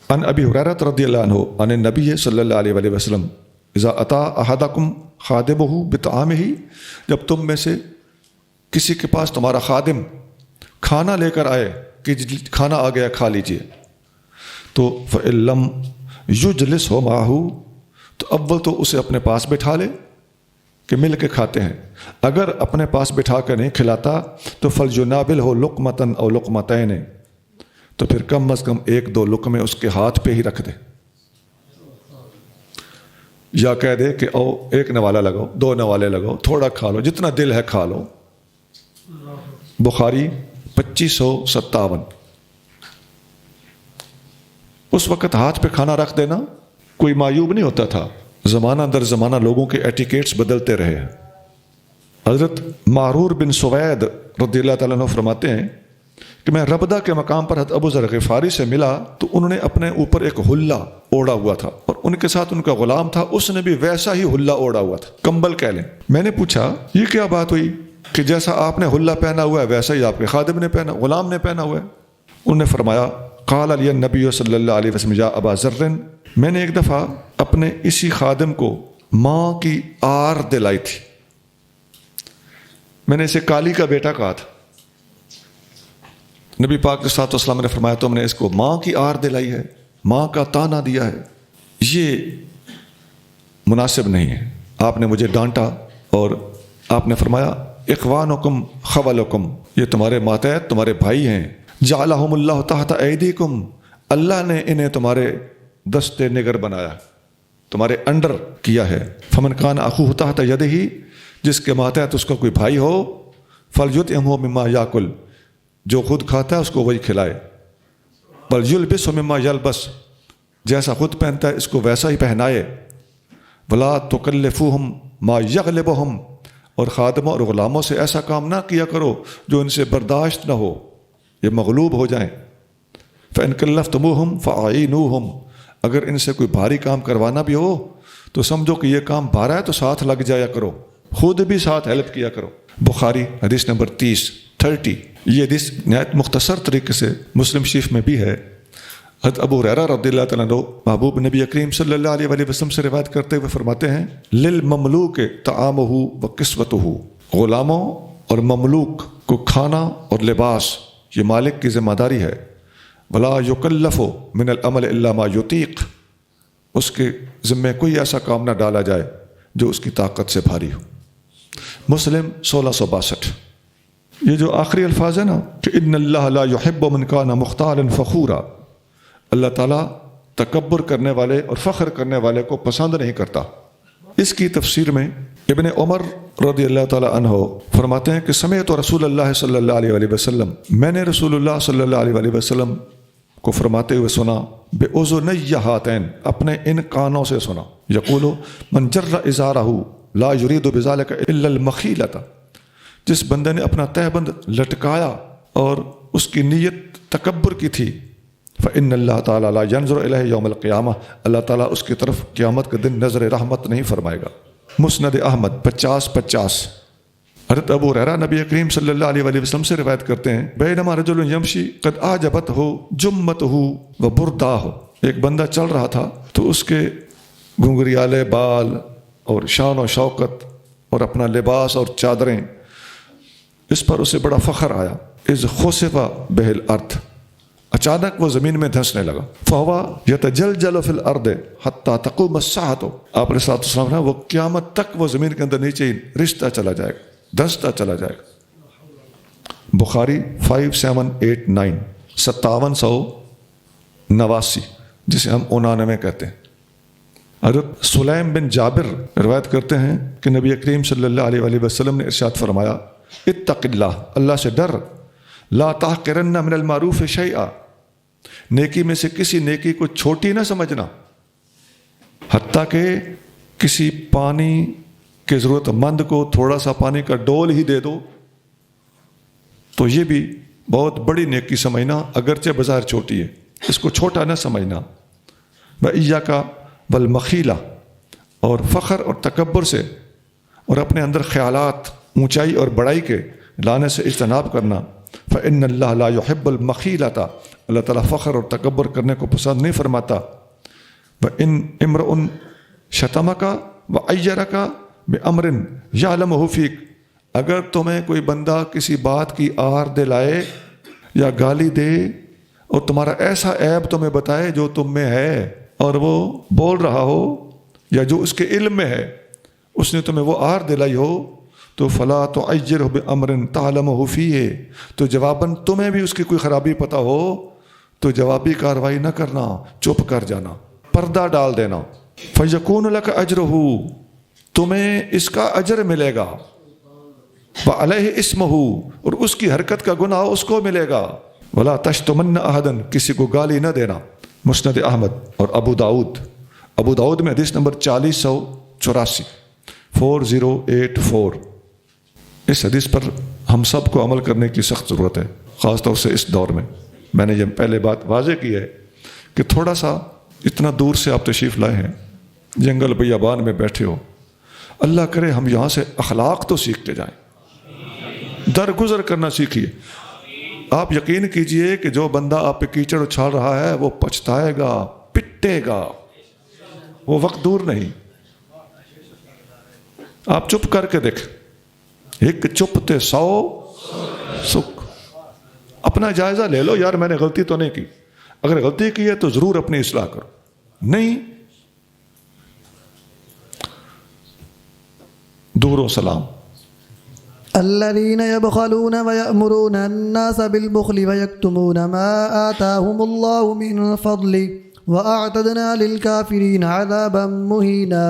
ان ابی ہریرہ رضی اللہ عنہ ان النبی صلی اللہ علیہ وآلہ وسلم اذا اتی احدکم خادمہ بطعامہ، جب تم میں سے کسی کے پاس تمہارا خادم کھانا لے کر آئے کہ کھانا آ گیا کھا لیجئے، تو فإن لم یجلسہ معہ، تو اول تو اسے اپنے پاس بٹھا لے کہ مل کے کھاتے ہیں، اگر اپنے پاس بٹھا کر نہیں کھلاتا تو فلیناولہ لقمۃ او لقمتین، تو پھر کم از کم 1-2 لقمے اس کے ہاتھ پہ ہی رکھ دے، یا کہہ دے کہ او 1 نوالا لگاؤ 2 نوالے لگاؤ، تھوڑا کھا لو، جتنا دل ہے کھا لو۔ بخاری 2557۔ اس وقت ہاتھ پہ کھانا رکھ دینا کوئی معیوب نہیں ہوتا تھا، زمانہ در زمانہ لوگوں کے ایٹیکیٹس بدلتے رہے۔ حضرت معرور بن سوید رضی اللہ تعالیٰ عنہ فرماتے ہیں کہ میں ربدہ کے مقام پر حضرت ابو ذر غفاری سے ملا تو انہوں نے اپنے اوپر ایک حلہ اوڑا ہوا تھا اور ان کے ساتھ ان کا غلام تھا، اس نے بھی ویسا ہی حلہ اوڑا ہوا تھا، کمبل کہہ لیں۔ میں نے پوچھا یہ کیا بات ہوئی کہ جیسا آپ نے حلہ پہنا ہوا ہے ویسا ہی آپ کے خادم نے پہنا، غلام نے پہنا ہوا ہے؟ انہوں نے فرمایا قال علی النبی صلی اللہ علیہ وسلم یا ابا ذر، میں نے ایک دفعہ اپنے اسی خادم کو ماں کی آر دلائی تھی، میں نے اسے کالی کا بیٹا کہا تھا، نبی پاک صلی اللہ علیہ وسلم نے فرمایا تم نے اس کو ماں کی آر دلائی ہے، ماں کا تانا دیا ہے، یہ مناسب نہیں ہے۔ آپ نے مجھے ڈانٹا اور آپ نے فرمایا اخوانکم خولکم، یہ تمہارے ماتحت تمہارے بھائی ہیں، جعلہم اللہ تحت ایدیکم، اللہ نے انہیں تمہارے دستے نگر بنایا، تمہارے انڈر کیا ہے۔ فمن کان اخوہ تحت یدہ، جس کے ماتحت اس کا کوئی بھائی ہو، فلیطعمہ مما یاکل، جو خود کھاتا ہے اس کو وہی کھلائے، ولیلبسہ مما یلبس، جیسا خود پہنتا ہے اس کو ویسا ہی پہنائے، ولا تکلفوہم ما یغلبہم، اور خادموں اور غلاموں سے ایسا کام نہ کیا کرو جو ان سے برداشت نہ ہو، یہ مغلوب ہو جائیں۔ فإن کلفتموہم فأعینوہم، اگر ان سے کوئی بھاری کام کروانا بھی ہو تو سمجھو کہ یہ کام بھارا ہے تو ساتھ لگ جایا کرو، خود بھی ساتھ ہیلپ کیا کرو۔ بخاری حدیث نمبر 30۔ یہ حدیث نہایت مختصر طریقے سے مسلم شریف میں بھی ہے۔ حضرت ابو ہریرہ رضی اللہ تعالیٰ عنہ محبوب نبی کریم صلی اللہ علیہ وآلہ وسلم سے روایت کرتے ہوئے فرماتے ہیں للمملوک طعامہ و کسوتہ، غلاموں اور مملوک کو کھانا اور لباس یہ مالک کی ذمہ داری ہے۔ ولا یکلف من العمل الا ما یطیق، اس کے ذمے کوئی ایسا کام نہ ڈالا جائے جو اس کی طاقت سے بھاری ہو۔ مسلم 1662۔ یہ جو آخری الفاظ ہے نا کہ ان اللہ لا یحب من کان مختالا فخورا، اللہ تعالیٰ تکبر کرنے والے اور فخر کرنے والے کو پسند نہیں کرتا۔ اس کی تفسیر میں ابن عمر رضی اللہ تعالیٰ عنہ فرماتے ہیں کہ سمعت رسول اللہ صلی اللہ علیہ وآلہ وسلم، میں نے رسول اللہ صلی اللہ علیہ وآلہ وسلم کو فرماتے ہوئے سنا، بأذنی ہاتین، اپنے ان کانوں سے سنا، یقول من جر ازارہ لا یرید بذلک الا المخیلۃ، جس بندے نے اپنا تہبند لٹکایا اور اس کی نیت تکبر کی تھی، فإن اللہ تعالیٰ لا ينظر الیہ یوم القیامہ، اللہ تعالیٰ اس کی طرف قیامت کے دن نظر رحمت نہیں فرمائے گا۔ مسند احمد 5050۔ حضرت ابو ہریرہ نبی کریم صلی اللہ علیہ وآلہ وسلم سے روایت کرتے ہیں بینما رجل یمشی قد اعجبتہ جمتہ وبرداہ، ایک بندہ چل رہا تھا تو اس کے گھنگریالے بال اور شان و شوکت اور اپنا لباس اور چادریں، اس پر اسے بڑا فخر آیا۔ اذ خسف بہ الارض، اچانک وہ زمین میں دھنسنے لگا۔ فہوا یتجلجل فی الارض حتی تقوم الساعۃ، آپ علیہ الصلوۃ والسلام نے وہ قیامت تک وہ زمین کے اندر نیچے رشتہ چلا جائے گا، دھنستا چلا جائے گا۔ بخاری 5789، 5789، جسے ہم 99 کہتے ہیں۔ حضرت سلیم بن جابر روایت کرتے ہیں کہ نبی کریم صلی اللہ علیہ وآلہ وسلم نے ارشاد فرمایا اتق اللہ، اللہ سے ڈر، لا تحقرن من المعروف شیئا، نیکی میں سے کسی نیکی کو چھوٹی نہ سمجھنا، حتیٰ کہ کسی پانی کے ضرورت مند کو تھوڑا سا پانی کا ڈول ہی دے دو تو یہ بھی بہت بڑی نیکی سمجھنا، اگرچہ بظاہر چھوٹی ہے، اس کو چھوٹا نہ سمجھنا۔ وَإِيَّاكَ وَالْمَخِيلَ، اور فخر اور تکبر سے اور اپنے اندر خیالات اونچائی اور بڑائی کے لانے سے اجتناب کرنا۔ فإن اللہ لا يحب المخیلۃ، اللہ تعالیٰ فخر اور تکبر کرنے کو پسند نہیں فرماتا۔ وإن امرؤ شتمک وعیرک بأمر یعلمہ فیک، اگر تمہیں کوئی بندہ کسی بات کی آر دلائے یا گالی دے اور تمہارا ایسا عیب تمہیں بتائے جو تم میں ہے اور وہ بول رہا ہو یا جو اس کے علم میں ہے، اس نے تمہیں وہ آر دلائی ہو تو فلا تعیرہ بامر تعلمہ فیہ، تو جواباً تمہیں بھی اس کی کوئی خرابی پتہ ہو تو جوابی کارروائی نہ کرنا، چپ کر جانا، پردہ ڈال دینا۔ فیکون لک اجرہ، تمہیں اس کا اجر ملے گا، وعلیہ اسمہ، اور اس کی حرکت کا گناہ اس کو ملے گا۔ ولا تشتمن احدن، کسی کو گالی نہ دینا۔ مسند احمد اور ابو داؤد میں حدیث نمبر 4084 4084۔ اس حدیث پر ہم سب کو عمل کرنے کی سخت ضرورت ہے، خاص طور سے اس دور میں۔ میں نے یہ پہلے بات واضح کی ہے کہ تھوڑا سا اتنا دور سے آپ تشریف لائے ہیں، جنگل بیابان میں بیٹھے ہو، اللہ کرے ہم یہاں سے اخلاق تو سیکھ کے جائیں، درگزر کرنا سیکھیے۔ آپ یقین کیجئے کہ جو بندہ آپ پہ کیچڑ اچھال رہا ہے وہ پچھتائے گا، پٹے گا، وہ وقت دور نہیں۔ آپ چپ کر کے دیکھیں، ایک چپ تے 100 سکھ۔ اپنا جائزہ لے لو، یار میں نے غلطی تو نہیں کی، اگر غلطی کی ہے تو ضرور اپنی اصلاح کرو، نہیں دور و سلام۔ الذين يبخلون ويأمرون الناس بالبخل ويكتمون ما آتاهم الله من فضله وأعتدنا للكافرين عذابا مهينا۔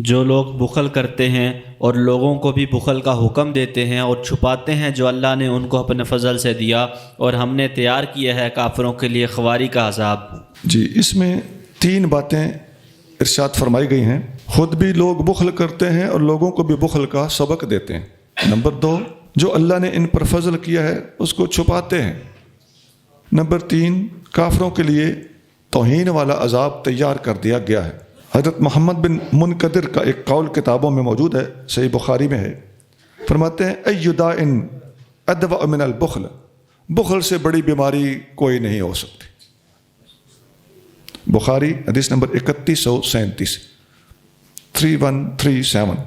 جو لوگ بخل کرتے ہیں اور لوگوں کو بھی بخل کا حکم دیتے ہیں اور چھپاتے ہیں جو اللہ نے ان کو اپنے فضل سے دیا، اور ہم نے تیار کیا ہے کافروں کے لیے خواری کا عذاب۔ جی، اس میں 3 باتیں ارشاد فرمائی گئی ہیں۔ خود بھی لوگ بخل کرتے ہیں اور لوگوں کو بھی بخل کا سبق دیتے ہیں۔ نمبر 2، جو اللہ نے ان پر فضل کیا ہے اس کو چھپاتے ہیں۔ نمبر 3، کافروں کے لیے توہین والا عذاب تیار کر دیا گیا ہے۔ حضرت محمد بن منقدر کا ایک قول کتابوں میں موجود ہے، صحیح بخاری میں ہے، فرماتے ہیں ای داء ادوأ من البخل، بخل سے بڑی بیماری کوئی نہیں ہو سکتی۔ بخاری حدیث نمبر 3137 3137۔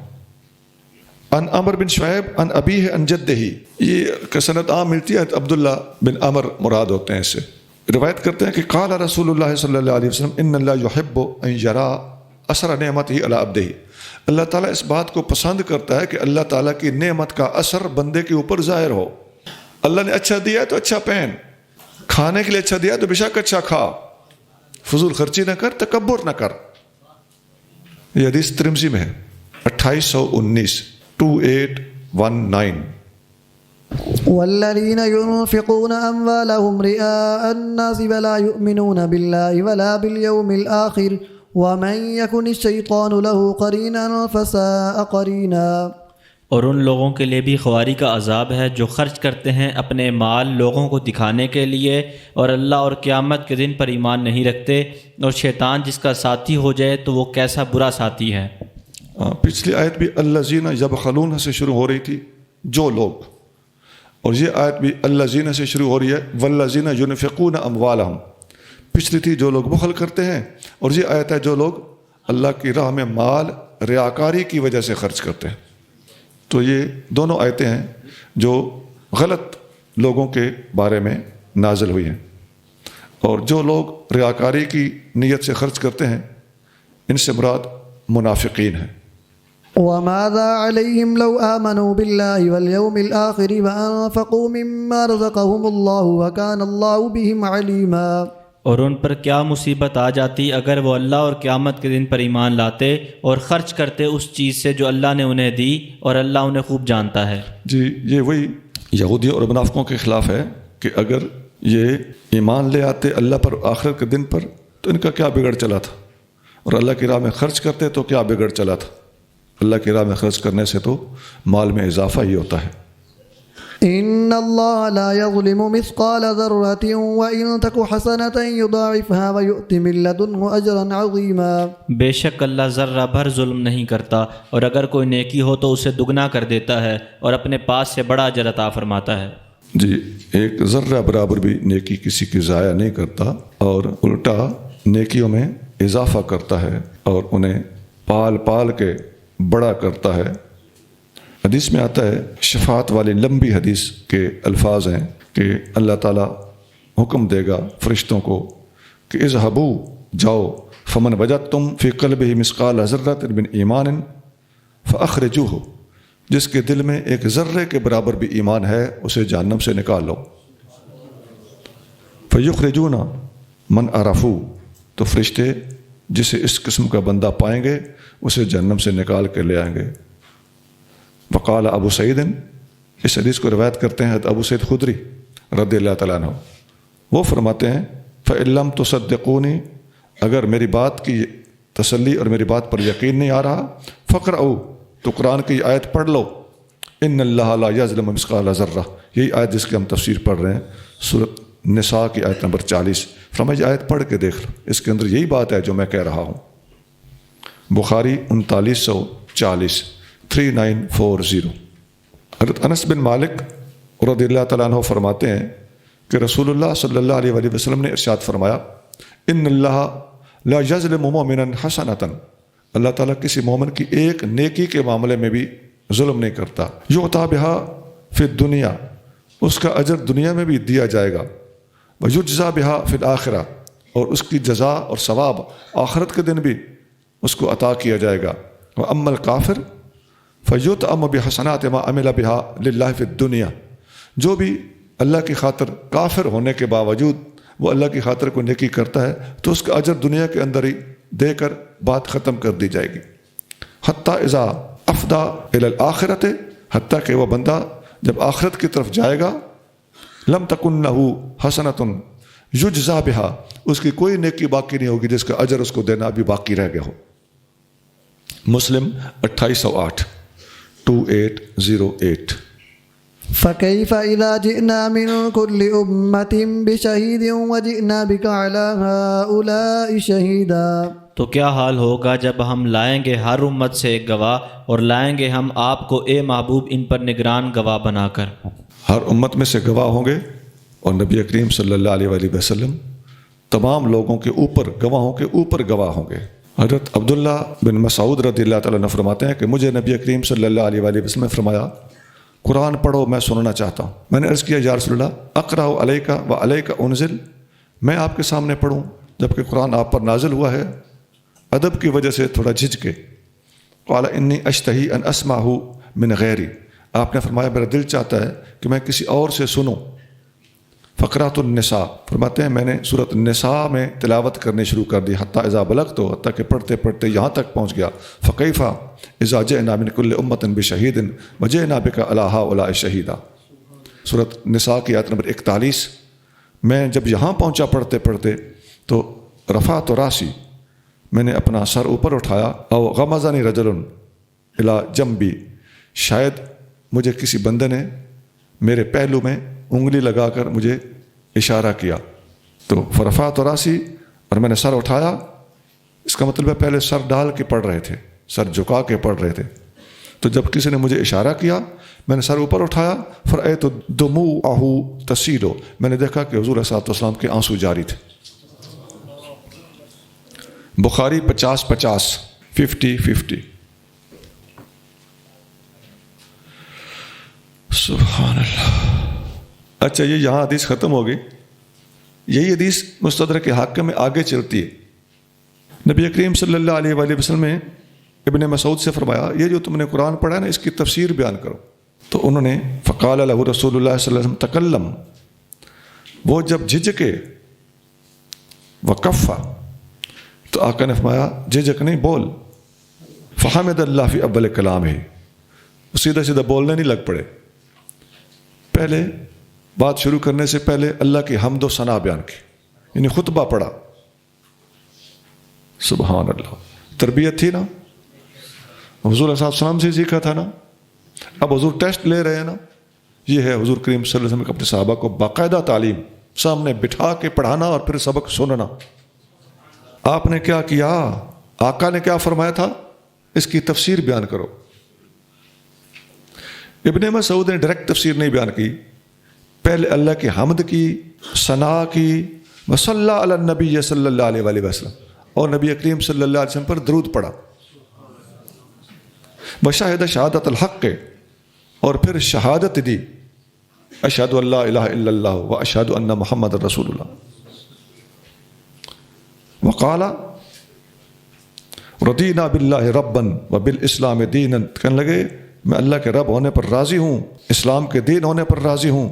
ان عمر بن شعیب ان ابیہ ان جدہ، یہ سند عام ملتی ہے، عبداللہ بن عمر مراد ہوتے ہیں۔ اس سے روایت کرتے ہیں کہ قال رسول اللہ صلی اللہ علیہ وسلم ان اللہ یحب ان یرا اثر نعمتہ علی عبدہ، اللہ تعالیٰ اس بات کو پسند کرتا ہے کہ اللہ تعالیٰ کی نعمت کا اثر بندے کے اوپر ظاہر ہو۔ اللہ نے اچھا دیا ہے تو اچھا پہن، کھانے کے لیے اچھا دیا ہے تو بے شک اچھا کھا، فضول خرچی نہ کر، تکبر نہ کر۔ یہ حدیث ترمذی میں ہے 2819 2819۔ والذين ينفقون أموالهم رئاء الناس ولا يؤمنون بالله ولا باليوم الآخر ومن يكن الشيطان له قرينا فساء قرينا۔ اور ان لوگوں کے لیے بھی خواری کا عذاب ہے جو خرچ کرتے ہیں اپنے مال لوگوں کو دکھانے کے لیے، اور اللہ اور قیامت کے دن پر ایمان نہیں رکھتے، اور شیطان جس کا ساتھی ہو جائے تو وہ کیسا برا ساتھی ہے۔ پچھلی آیت بھی الذین یبخلون سے شروع ہو رہی تھی، جو لوگ، اور یہ آیت بھی الذین سے شروع ہو رہی ہے والذین ینفقون اموالہم۔ پچھلی تھی جو لوگ بخل کرتے ہیں، اور یہ آیت ہے جو لوگ اللہ کی راہ میں مال ریاکاری کی وجہ سے خرچ کرتے ہیں۔ تو یہ دونوں آیتیں ہیں جو غلط لوگوں کے بارے میں نازل ہوئی ہیں، اور جو لوگ ریاکاری کی نیت سے خرچ کرتے ہیں ان سے مراد منافقین ہیں۔ وماذا عليهم لو آمنوا بالله واليوم الآخر وأنفقوا مما رزقهم الله وكان الله بهم عليما۔ اور ان پر کیا مصیبت آ جاتی اگر وہ اللہ اور قیامت کے دن پر ایمان لاتے اور خرچ کرتے اس چیز سے جو اللہ نے انہیں دی، اور اللہ انہیں خوب جانتا ہے۔ جی، یہ وہی یہودی اور منافقوں کے خلاف ہے کہ اگر یہ ایمان لے آتے اللہ پر آخرت کے دن پر تو ان کا کیا بگڑ چلا تھا، اور اللہ کی راہ میں خرچ کرتے تو کیا بگڑ چلا تھا۔ اللہ کی راہ میں خرچ کرنے سے تو مال میں اضافہ ہی ہوتا ہے۔ ان اللہ لا یظلم مثقال ذرۃ وان تک حسنۃ یضاعفها ویؤت من لدنہ اجرا عظیما۔ بے شک اللہ ذرہ بھر ظلم نہیں کرتا، اور اگر کوئی نیکی ہو تو اسے دگنا کر دیتا ہے، اور اپنے پاس سے بڑا اجر عطا فرماتا ہے۔ جی، ایک ذرہ برابر بھی نیکی کسی کی ضائع نہیں کرتا، اور الٹا نیکیوں میں اضافہ کرتا ہے اور انہیں پال پال کے بڑا کرتا ہے۔ حدیث میں آتا ہے، شفاعت والی لمبی حدیث کے الفاظ ہیں کہ اللہ تعالیٰ حکم دے گا فرشتوں کو کہ اذهبوا، جاؤ، فمن وجدتم فی قلبہ مثقال ذرۃ من ایمان فاخرجوہ، جس کے دل میں ایک ذرے کے برابر بھی ایمان ہے اسے جہنم سے نکال لو۔ فیخرجون من عرفوا، تو فرشتے جسے اس قسم کا بندہ پائیں گے اسے جہنم سے نکال کے لے آئیں گے۔ وقال ابو سعید، اس حدیث کو روایت کرتے ہیں حضرت ابو سعید خدری رضی اللہ تعالیٰ عنہ. وہ فرماتے ہیں فَإِن لَمْ تُصَدِّقُونِي، اگر میری بات کی تسلی اور میری بات پر یقین نہیں آ رہا، فَقْرَؤُوا، تو قرآن کی آیت پڑھ لو، إِنَّ اللَّهَ لَا يَظْلِمُ مِثْقَالَ ذَرَّةٍ، یہی آیت جس کی ہم تفسیر پڑھ رہے ہیں سورۃ نساء کی آیت نمبر 40. فرمایا یہ آیت پڑھ کے دیکھ لو، اس کے اندر یہی بات ہے جو میں کہہ رہا ہوں. بخاری 3940 3940. حضرت انس بن مالک رضی اللہ تعالیٰ عنہ فرماتے ہیں کہ رسول اللہ صلی اللہ علیہ وآلہ وسلم نے ارشاد فرمایا ان اللہ لا یظلم مؤمنا حسنۃ، اللہ تعالیٰ کسی مومن کی ایک نیکی کے معاملے میں بھی ظلم نہیں کرتا. یعطی بہا فی الدنیا، اس کا اجر دنیا میں بھی دیا جائے گا. ویجزا بہا فی الآخرہ، اور اس کی جزا اور ثواب آخرت کے دن بھی اس کو عطا کیا جائے گا. واما الکافر فیطعم بحسنات ما عمل بہا للہ فی الدنیا، جو بھی اللہ کی خاطر کافر ہونے کے باوجود وہ اللہ کی خاطر کو نیکی کرتا ہے تو اس کا اجر دنیا کے اندر ہی دے کر بات ختم کر دی جائے گی. حتیٰ اذا افدا الی الآخرۃ، حتیٰ کہ وہ بندہ جب آخرت کی طرف جائے گا، لم تکن لہ حسنۃ یجزا بہا، اس کی کوئی نیکی باقی نہیں ہوگی جس کا اجر اس کو دینا بھی باقی رہ گیا ہو. مسلم 2808 2808. فكيف إذا جئنا من كل أمة بشهيد وجئنا بك على هؤلاء شهيدا، تو کیا حال ہوگا جب ہم لائیں گے ہر امت سے ایک گواہ، اور لائیں گے ہم آپ کو اے محبوب ان پر نگران گواہ بنا کر. ہر امت میں سے گواہ ہوں گے، اور نبی کریم صلی اللہ علیہ وآلہ وسلم تمام لوگوں کے اوپر، گواہوں کے اوپر گواہ ہوں گے. حضرت عبداللہ بن مسعود رضی اللہ تعالیٰ عنہ فرماتے ہیں کہ مجھے نبی کریم صلی اللہ علیہ وآلہ وسلم نے فرمایا قرآن پڑھو، میں سننا چاہتا ہوں. میں نے عرض کیا یا رسول اللہ اقرأ علیک و علیک انزل، میں آپ کے سامنے پڑھوں جبکہ قرآن آپ پر نازل ہوا ہے. ادب کی وجہ سے تھوڑا جھجکے. قال انی اشتہی ان اسمعہ من غیری، آپ نے فرمایا میرا دل چاہتا ہے کہ میں کسی اور سے سنوں. فقرات النساء، فرماتے ہیں میں نے سورۃ النساء میں تلاوت کرنی شروع کر دی. حتیٰ اذا بلغت، حتیٰ کہ پڑھتے پڑھتے یہاں تک پہنچ گیا. فکیف اذا جئنا من کل امۃ بشہید وجئنا بک علی ہؤلاء شہیدا. سورۃ نساء کی آیت نمبر 41. میں جب یہاں پہنچا پڑھتے پڑھتے تو رفعت راسی، میں نے اپنا سر اوپر اٹھایا. او غمزنی رجل الی جنبی، شاید مجھے کسی بندے نے میرے پہلو میں انگلی لگا کر مجھے اشارہ کیا. تو فرفعت راسی، اور میں نے سر اٹھایا. اس کا مطلب ہے پہلے سر ڈال کے پڑھ رہے تھے، سر جھکا کے پڑھ رہے تھے. تو جب کسی نے مجھے اشارہ کیا میں نے سر اوپر اٹھایا. فرأیت دموعہ تسیل، میں نے دیکھا کہ حضور صلی اللہ علیہ وسلم کے آنسو جاری تھے. بخاری 50 50. سبحان اللہ. اچھا یہ یہاں حدیث ختم ہو گئی. یہی حدیث مستدرک حاکم میں آگے چلتی ہے. نبی کریم صلی اللہ علیہ وآلہ وسلم نے ابن مسعود سے فرمایا یہ جو تم نے قرآن پڑھا ہے نا اس کی تفسیر بیان کرو. تو انہوں نے فقال له رسول اللہ صلی اللہ علیہ وسلم تکلم، وہ جب جھجکے وکفا، تو آقا نے فرمایا جھجک نہیں، بول. فحمد اللہ فی اول کلام ہے، سیدھا سیدھا بولنے نہیں لگ پڑے. پہلے بات شروع کرنے سے پہلے اللہ کی حمد و ثنا بیان کی، یعنی خطبہ پڑھا. سبحان اللہ. تربیت تھی نا، حضور صلی اللہ علیہ وسلم سے سیکھا تھا نا. اب حضور ٹیسٹ لے رہے ہیں نا. یہ ہے حضور کریم صلی اللہ علیہ وسلم اپنے صحابہ کو باقاعدہ تعلیم، سامنے بٹھا کے پڑھانا اور پھر سبق سننا. آپ نے کیا کیا؟ آقا نے کیا فرمایا تھا؟ اس کی تفسیر بیان کرو. ابن مسعود نے ڈائریکٹ تفسیر نہیں بیان کی، پہلے اللہ کی حمد کی، ثنا کی، وصلی علی النبی صلی اللہ علیہ وآلہ وسلم، اور نبی کریم صلی اللہ علیہ وسلم پر درود پڑھا. وشہد شہادت الحق، اور پھر شہادت دی، اشہد ان لا الہ الا اللہ و اشہد ان محمد رسول اللہ. وقال رضینا باللہ ربا و بالاسلام دینا، کہنے لگے میں اللہ کے رب ہونے پر راضی ہوں، اسلام کے دین ہونے پر راضی ہوں،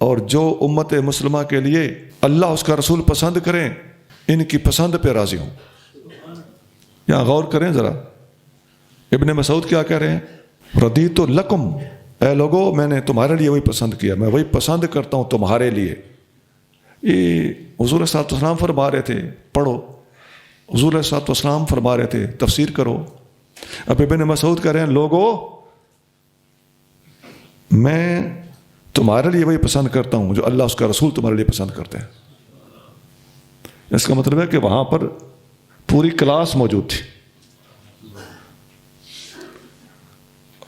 اور جو امت مسلمہ کے لیے اللہ اس کا رسول پسند کریں ان کی پسند پہ راضی ہوں. یہاں غور کریں ذرا، ابن مسعود کیا کہہ رہے ہیں؟ ردیت لکم، اے لوگو میں نے تمہارے لیے وہی پسند کیا، میں وہی پسند کرتا ہوں تمہارے لیے. یہ حضور صلی اللہ علیہ وسلم فرما رہے تھے پڑھو، حضور صلی اللہ علیہ وسلم فرما رہے تھے تفسیر کرو. اب ابن مسعود کہہ رہے ہیں لوگو میں تمہارے لیے وہی پسند کرتا ہوں جو اللہ اس کا رسول تمہارے لیے پسند کرتے ہیں. اس کا مطلب ہے کہ وہاں پر پوری کلاس موجود تھی.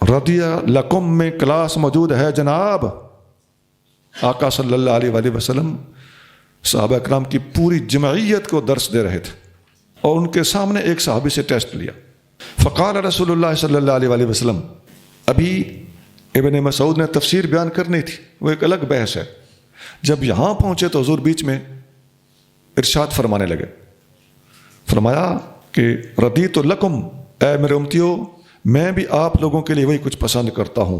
رضی لکم میں کلاس موجود ہے جناب. آقا صلی اللہ علیہ وآلہ وسلم صحابہ اکرام کی پوری جمعیت کو درس دے رہے تھے اور ان کے سامنے ایک صحابی سے ٹیسٹ لیا. فقال رسول اللہ صلی اللہ علیہ وآلہ وسلم، ابھی ابن مسعود نے تفسیر بیان کرنی تھی، وہ ایک الگ بحث ہے. جب یہاں پہنچے تو حضور بیچ میں ارشاد فرمانے لگے. فرمایا کہ ردیت لکم، اے میرے امتیو میں بھی آپ لوگوں کے لیے وہی کچھ پسند کرتا ہوں.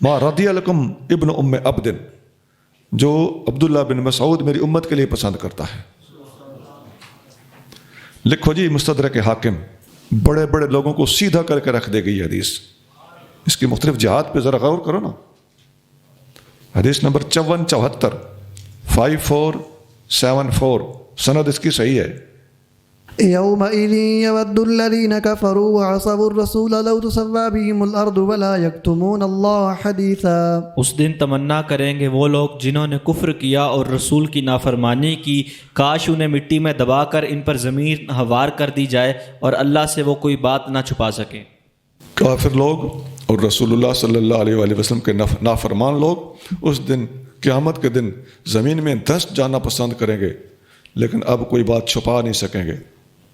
ما رضی لکم ابن ام عبد، جو عبداللہ بن مسعود میری امت کے لیے پسند کرتا ہے. لکھو جی مستدرک حاکم، بڑے بڑے لوگوں کو سیدھا کر کے رکھ دے گئی حدیث. اس کی مختلف جہات پہ ذرا غور کرو نا. حدیث نمبر 5474 5474 سند اس کی صحیح ہے. يومئذ يود الذين كفروا وعصوا الرسول لو تسوى بهم الأرض ولا يكتمون الله حديثا. اس دن تمنا کریں گے وہ لوگ جنہوں نے کفر کیا اور رسول کی نافرمانی کی، کاش انہیں مٹی میں دبا کر ان پر زمین ہموار کر دی جائے اور اللہ سے وہ کوئی بات نہ چھپا سکیں. کافر لوگ اور رسول اللہ صلی اللہ علیہ وآلہ وسلم کے نافرمان لوگ اس دن قیامت کے دن زمین میں دھنس جانا پسند کریں گے، لیکن اب کوئی بات چھپا نہیں سکیں گے.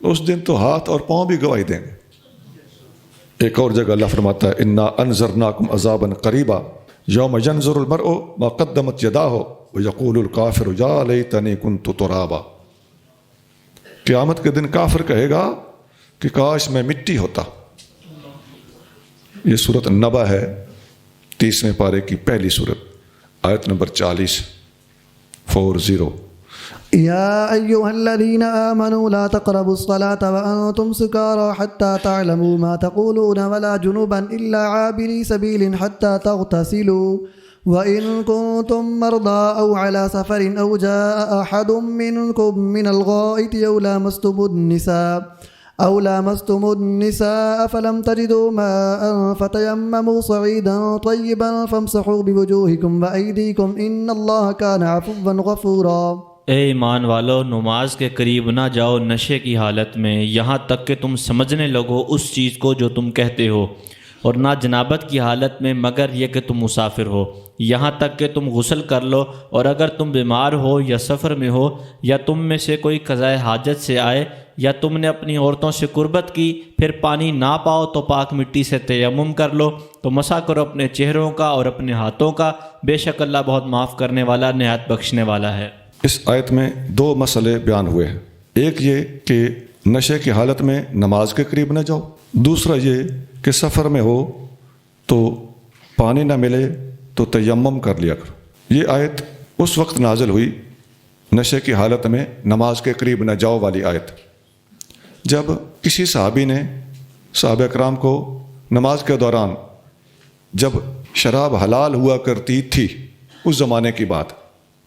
اس دن تو ہاتھ اور پاؤں بھی گواہی دیں گے. ایک اور جگہ اللہ فرماتا ہے انا انذرناکم عذابا قریبا یوم ینظر المرء ما قدمت یداہ ویقول الکافر یا لیتنی کنت ترابا. قیامت کے دن کافر کہے گا کہ کاش میں مٹی ہوتا. یہ سورۃ النبا ہے، 30ویں پارے کی پہلی سورت، آیت نمبر 40. يا أيها الذين آمنوا لا تقربوا الصلاة وأنتم سكارى حتى تعلموا ما تقولون ولا جنبا إلا عابري سبيل حتى تغتسلوا وإن كنتم مرضى أو على سفر أو جاء أحد منكم من الغائط أو لامستم النساء فلم تجدوا ماء فتيمموا صعيدا طيبا فامسحوا بوجوهكم وأيديكم إن الله كان عفوا غفورا. اے ایمان والو، نماز کے قریب نہ جاؤ نشے کی حالت میں یہاں تک کہ تم سمجھنے لگو اس چیز کو جو تم کہتے ہو، اور نہ جنابت کی حالت میں مگر یہ کہ تم مسافر ہو، یہاں تک کہ تم غسل کر لو، اور اگر تم بیمار ہو یا سفر میں ہو یا تم میں سے کوئی قضائے حاجت سے آئے یا تم نے اپنی عورتوں سے قربت کی، پھر پانی نہ پاؤ تو پاک مٹی سے تیمم کر لو، تو مسح کرو اپنے چہروں کا اور اپنے ہاتھوں کا، بے شک اللہ بہت معاف کرنے والا نہایت بخشنے والا ہے. اس آیت میں 2 مسئلے بیان ہوئے ہیں. ایک یہ کہ نشے کی حالت میں نماز کے قریب نہ جاؤ، دوسرا یہ کہ سفر میں ہو تو پانی نہ ملے تو تیمم کر لیا کرو. یہ آیت اس وقت نازل ہوئی نشے کی حالت میں نماز کے قریب نہ جاؤ والی آیت، جب کسی صحابی نے صحابہ اکرام کو نماز کے دوران، جب شراب حلال ہوا کرتی تھی، اس زمانے کی بات،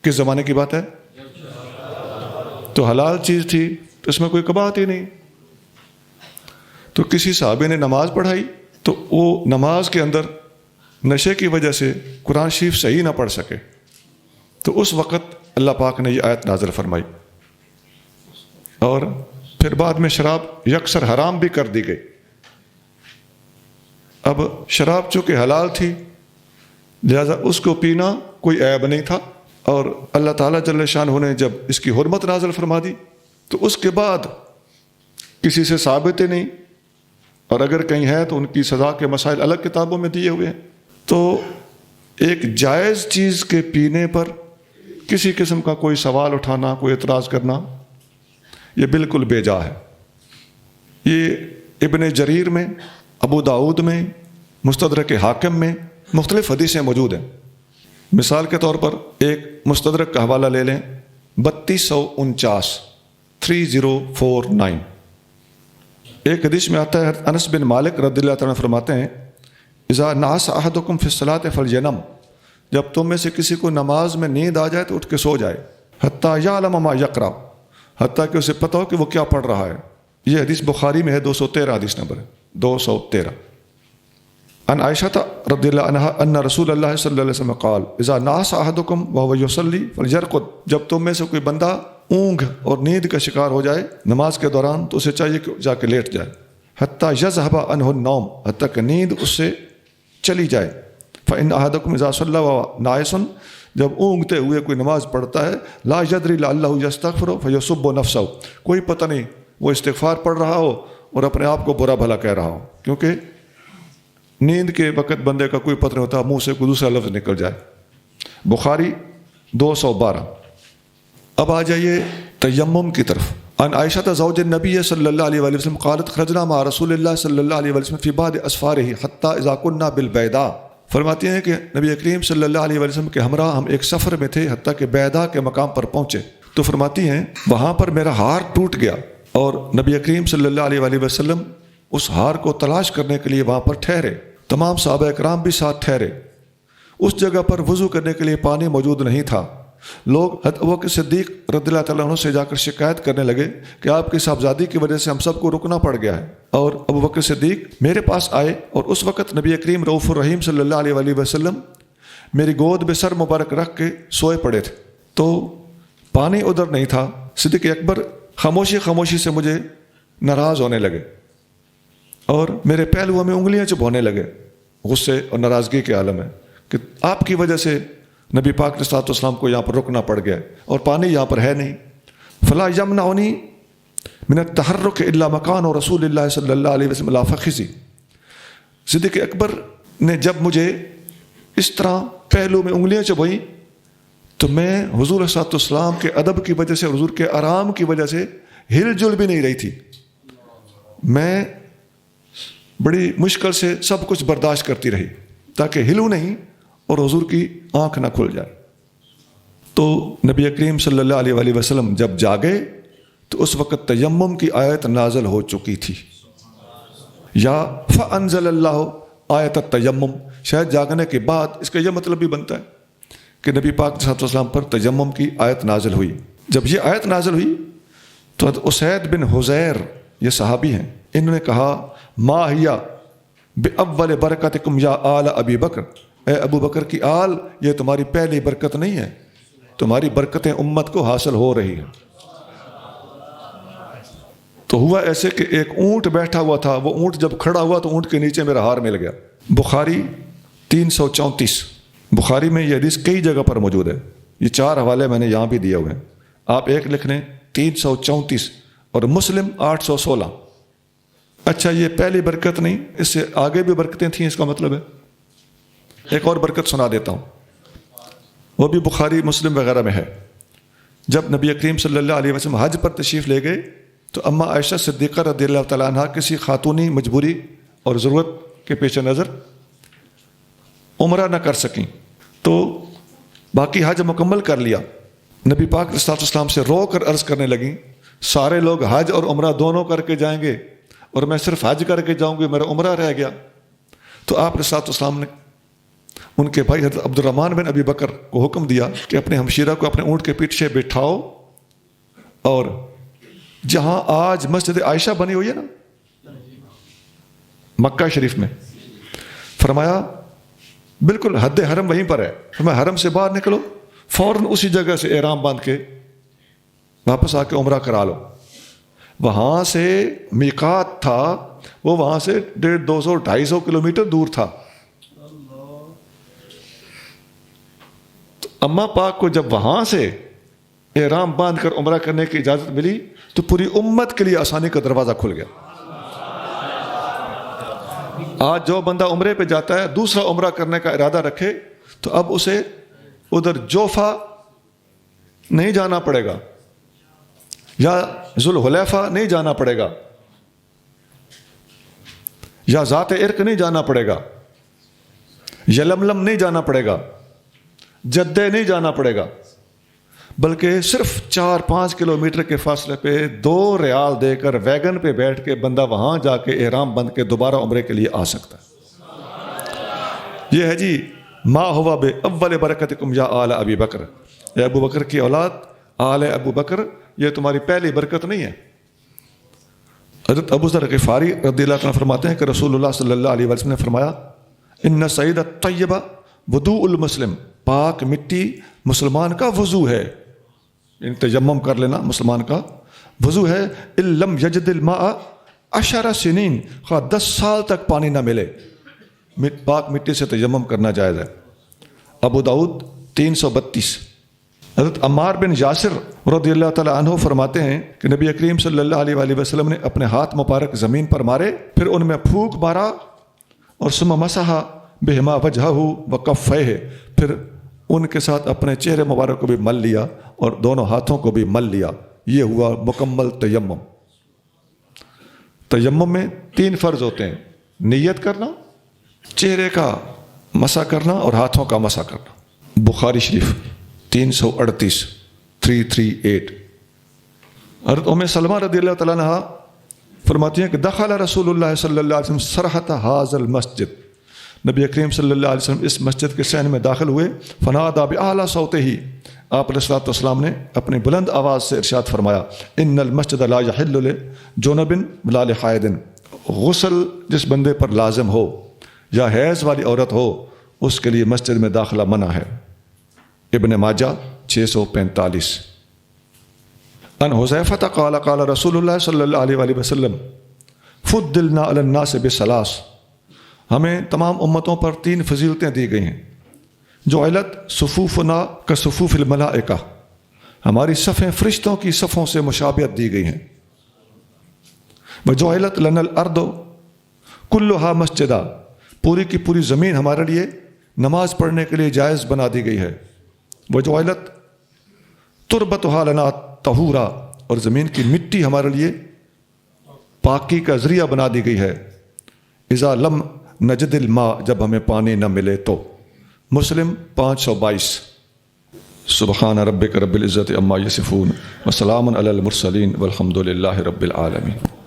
کس زمانے کی بات ہے؟ تو حلال چیز تھی تو اس میں کوئی کباہت ہی نہیں. تو کسی صحابی نے نماز پڑھائی تو وہ نماز کے اندر نشے کی وجہ سے قرآن شریف صحیح نہ پڑھ سکے، تو اس وقت اللہ پاک نے یہ آیت نازل فرمائی، اور پھر بعد میں شراب یکسر حرام بھی کر دی گئی. اب شراب چونکہ حلال تھی لہذا اس کو پینا کوئی عیب نہیں تھا، اور اللہ تعالیٰ جل شانہ نے جب اس کی حرمت نازل فرما دی تو اس کے بعد کسی سے ثابت ہی نہیں، اور اگر کہیں ہے تو ان کی سزا کے مسائل الگ کتابوں میں دیے ہوئے ہیں. تو ایک جائز چیز کے پینے پر کسی قسم کا کوئی سوال اٹھانا، کوئی اعتراض کرنا، یہ بالکل بے جا ہے. یہ ابن جریر میں، ابو داؤد میں، مستدرک حاکم میں مختلف حدیثیں موجود ہیں. مثال کے طور پر ایک مستدرک کا حوالہ لے لیں، 3249 3049. ایک حدیث میں آتا ہے، انس بن مالک رضی اللہ تعالیٰ فرماتے ہیں اذا نعس احدکم فی الصلاۃ فلینم، جب تم میں سے کسی کو نماز میں نیند آ جائے تو اٹھ کے سو جائے، حتیٰ یعلم ما یقرأ، حتیٰ کہ اسے پتہ ہو کہ وہ کیا پڑھ رہا ہے۔ یہ حدیث بخاری میں ہے، 213 حدیث نمبر ہے، 213۔ عن عائشہ رضی اللہ عنہا ان رسول اللہ صلی اللہ علیہ وسلم قال اذا نعس احدکم وهو یصلی فلیرقد، جب تم میں سے کوئی بندہ اونگ اور نیند کا شکار ہو جائے نماز کے دوران تو اسے چاہیے کہ جا کے لیٹ جائے، حتیٰ یذهب عنہ النوم، حتیٰ کہ نیند اس سے چلی جائے۔ فإن أحدكم إذا صلى وهو ناعس، جب اونگتے ہوئے کوئی نماز پڑھتا ہے، لا يدري لعله يستغفر فيسب نفسه، کوئی پتہ نہیں وہ استغفار پڑھ رہا ہو اور اپنے آپ کو برا بھلا کہہ رہا ہو، کیونکہ نیند کے وقت بندے کا کوئی پتہ نہیں ہوتا، منہ سے کوئی دوسرا لفظ نکل جائے۔ بخاری 212۔ اب آ جائیے تیمم کی طرف۔ عن عائشہ زوج النبی صلی اللہ علیہ وآلہ وسلم قالت خرجنا مع رسول اللہ صلی اللہ علیہ وسلم فی بعض اسفارہ حتی اذا کنا بالبیضاء، فرماتی ہیں کہ نبی کریم صلی اللہ علیہ وسلم کے ہمراہ ہم ایک سفر میں تھے حتیٰ کہ بیضاء کے مقام پر پہنچے، تو فرماتی ہیں وہاں پر میرا ہار ٹوٹ گیا اور نبی کریم صلی اللہ علیہ وآلہ وسلم اس ہار کو تلاش کرنے کے لیے وہاں پر ٹھہرے، تمام صحابہ کرام بھی ساتھ ٹھہرے۔ اس جگہ پر وضو کرنے کے لیے پانی موجود نہیں تھا۔ لوگ حضرت ابوبکر صدیق رضی اللہ تعالیٰ عنہ سے جا کر شکایت کرنے لگے کہ آپ کی صاحبزادی کی وجہ سے ہم سب کو رکنا پڑ گیا ہے، اور ابوبکر صدیق میرے پاس آئے اور اس وقت نبی کریم رؤوف الرحیم صلی اللہ علیہ وآلہ وسلم میری گود میں سر مبارک رکھ کے سوئے پڑے تھے، تو پانی ادھر نہیں تھا۔ صدیق اکبر خاموشی سے مجھے ناراض ہونے لگے اور میرے پہلوؤں میں انگلیاں چبھونے لگے، غصے اور ناراضگی کے عالم ہے کہ آپ کی وجہ سے نبی پاک علیہ الصلوۃ والسلام کو یہاں پر رکنا پڑ گیا اور پانی یہاں پر ہے نہیں۔ فلا یمنعنی من التحرک الا مکان رسول اللہ صلی اللہ علیہ وسلم لا فخذی، صدیق اکبر نے جب مجھے اس طرح پہلو میں انگلیاں چبھائیں تو میں حضور صلی اللہ علیہ وسلم کے ادب کی وجہ سے، حضور کے آرام کی وجہ سے ہل جل بھی نہیں رہی تھی، میں بڑی مشکل سے سب کچھ برداشت کرتی رہی تاکہ ہلوں نہیں اور حضور کی آنکھ نہ کھل جائے۔ تو نبی کریم صلی اللہ علیہ وآلہ وسلم جب جاگے تو اس وقت تیمم کی آیت نازل ہو چکی تھی، یا فانزل اللہ آیت التیمم، شاید جاگنے کے بعد اس کا یہ مطلب بھی بنتا ہے کہ نبی پاک صلی اللہ علیہ وسلم پر تیمم کی آیت نازل ہوئی۔ جب یہ آیت نازل ہوئی تو اسید بن حذیر، یہ صحابی ہیں، انہوں نے کہا ما ہی بأول برکتکم یا آل ابی بکر، اے ابو بکر کی آل، یہ تمہاری پہلی برکت نہیں ہے، تمہاری برکتیں امت کو حاصل ہو رہی ہیں۔ تو ہوا ایسے کہ ایک اونٹ بیٹھا ہوا تھا، وہ اونٹ جب کھڑا ہوا تو اونٹ کے نیچے میرا ہار مل گیا۔ بخاری 334۔ بخاری میں یہ حدیث کئی جگہ پر موجود ہے، یہ 4 حوالے میں نے یہاں بھی دیے ہوئے ہیں، آپ ایک لکھ لیں 334 اور مسلم 816۔ اچھا یہ پہلی برکت نہیں، اس سے آگے بھی برکتیں تھیں، اس کا مطلب ہے ایک اور برکت سنا دیتا ہوں، وہ بھی بخاری مسلم وغیرہ میں ہے۔ جب نبی کریم صلی اللہ علیہ وسلم حج پر تشریف لے گئے تو اماں عائشہ صدیقہ رضی اللہ تعالیٰ عنہ کسی خاتونی مجبوری اور ضرورت کے پیش نظر عمرہ نہ کر سکیں، تو باقی حج مکمل کر لیا۔ نبی پاک علیہ الصلوۃ والسلام سے رو کر عرض کرنے لگیں سارے لوگ حج اور عمرہ دونوں کر کے جائیں گے اور میں صرف حج کر کے جاؤں گی، میرا عمرہ رہ گیا۔ تو آپ علیہ الصلوۃ والسلام نے ان کے بھائی حضرت عبد الرحمن بن ابی بکر کو حکم دیا کہ اپنے ہمشیرہ کو اپنے اونٹ کے پیچھے بٹھاؤ، اور جہاں آج مسجد عائشہ بنی ہوئی ہے نا مکہ شریف میں، فرمایا بالکل حد حرم وہیں پر ہے، فرمایا حرم سے باہر نکلو، فوراً اسی جگہ سے احرام باندھ کے واپس آ کے عمرہ کرا لو۔ وہاں سے میقات تھا، وہ وہاں سے 150 200 250 کلومیٹر دور تھا۔ تو اماں پاک کو جب وہاں سے احرام باندھ کر عمرہ کرنے کی اجازت ملی تو پوری امت کے لیے آسانی کا دروازہ کھل گیا۔ آج جو بندہ عمرے پہ جاتا ہے، دوسرا عمرہ کرنے کا ارادہ رکھے تو اب اسے ادھر جوفا نہیں جانا پڑے گا یا ذوالحلیفہ نہیں جانا پڑے گا یا ذات عرق نہیں جانا پڑے گا، یلملم نہیں جانا پڑے گا، جدے نہیں جانا پڑے گا، بلکہ صرف 4-5 کلومیٹر کے فاصلے پہ 2 ریال دے کر ویگن پہ بیٹھ کے بندہ وہاں جا کے احرام بند کے دوبارہ عمرے کے لیے آ سکتا ہے۔ یہ ہے جی ما ہوا بے اول برکتکم یا آل ابی بکر، اے ابو بکر کی اولاد آل ابو بکر، یہ تمہاری پہلی برکت نہیں ہے۔ حضرت ابو ذر غفاری رضی اللہ عنہ فرماتے ہیں کہ رسول اللہ صلی اللہ علیہ وسلم نے فرمایا ان سعید الطیبہ وضوء المسلم، پاک مٹی مسلمان کا وضو ہے، یعنی تیمم کر لینا مسلمان کا وضو ہے۔ ان لم یجد الماء 10 سنین، خواہ 10 سال تک پانی نہ ملے، پاک مٹی سے تیمم کرنا جائز ہے۔ ابو داؤد 332۔ حضرت عمار بن یاسر رضی اللہ تعالیٰ عنہ فرماتے ہیں کہ نبی کریم صلی اللہ علیہ وآلہ وسلم نے اپنے ہاتھ مبارک زمین پر مارے، پھر ان میں پھونک مارا، اور ثم مسح بہما وجہہ وکفیہ، پھر ان کے ساتھ اپنے چہرے مبارک کو بھی مل لیا اور دونوں ہاتھوں کو بھی مل لیا۔ یہ ہوا مکمل تیمم۔ تیمم میں 3 فرض ہوتے ہیں، نیت کرنا، چہرے کا مسح کرنا اور ہاتھوں کا مسح کرنا۔ بخاری شریف 338۔ حضرت ام سلمہ رضی اللہ تعالیٰ عنہ فرماتی ہیں کہ دخل رسول اللہ صلی اللہ علیہ وسلم سرحت حاض المسجد، نبی کریم صلی اللہ علیہ وسلم اس مسجد کے صحن میں داخل ہوئے، فنادى بأعلى صوته، آپ علیہ الصلوۃ والسلام نے اپنی بلند آواز سے ارشاد فرمایا ان المسجد لا يحل لجنب ولا لحائض، غسل جس بندے پر لازم ہو یا حیض والی عورت ہو اس کے لیے مسجد میں داخلہ منع ہے۔ ابن ماجہ 645۔ ان حذیفہ قال قال رسول اللہ صلی اللہ علیہ وآلہ وسلم فضلنا علی الناس بثلاث، ہمیں تمام امتوں پر 3 فضیلتیں دی گئی ہیں۔ جعلت صفوفنا کصفوف الملائکہ، ہماری صفیں فرشتوں کی صفوں سے مشابہت دی گئی ہیں۔ وجعلت لنا الارض کلھا مسجدا، پوری کی پوری زمین ہمارے لیے نماز پڑھنے کے لیے جائز بنا دی گئی ہے۔ وجعلت تربتھا لنا طہورا، اور زمین کی مٹی ہمارے لیے پاکی کا ذریعہ بنا دی گئی ہے۔ اذا لم نجد الماء، جب ہمیں پانی نہ ملے تو۔ مسلم 522۔ سبحان ربک رب العزت عما یصفون وسلام علی المرسلین والحمد للہ رب العالمین۔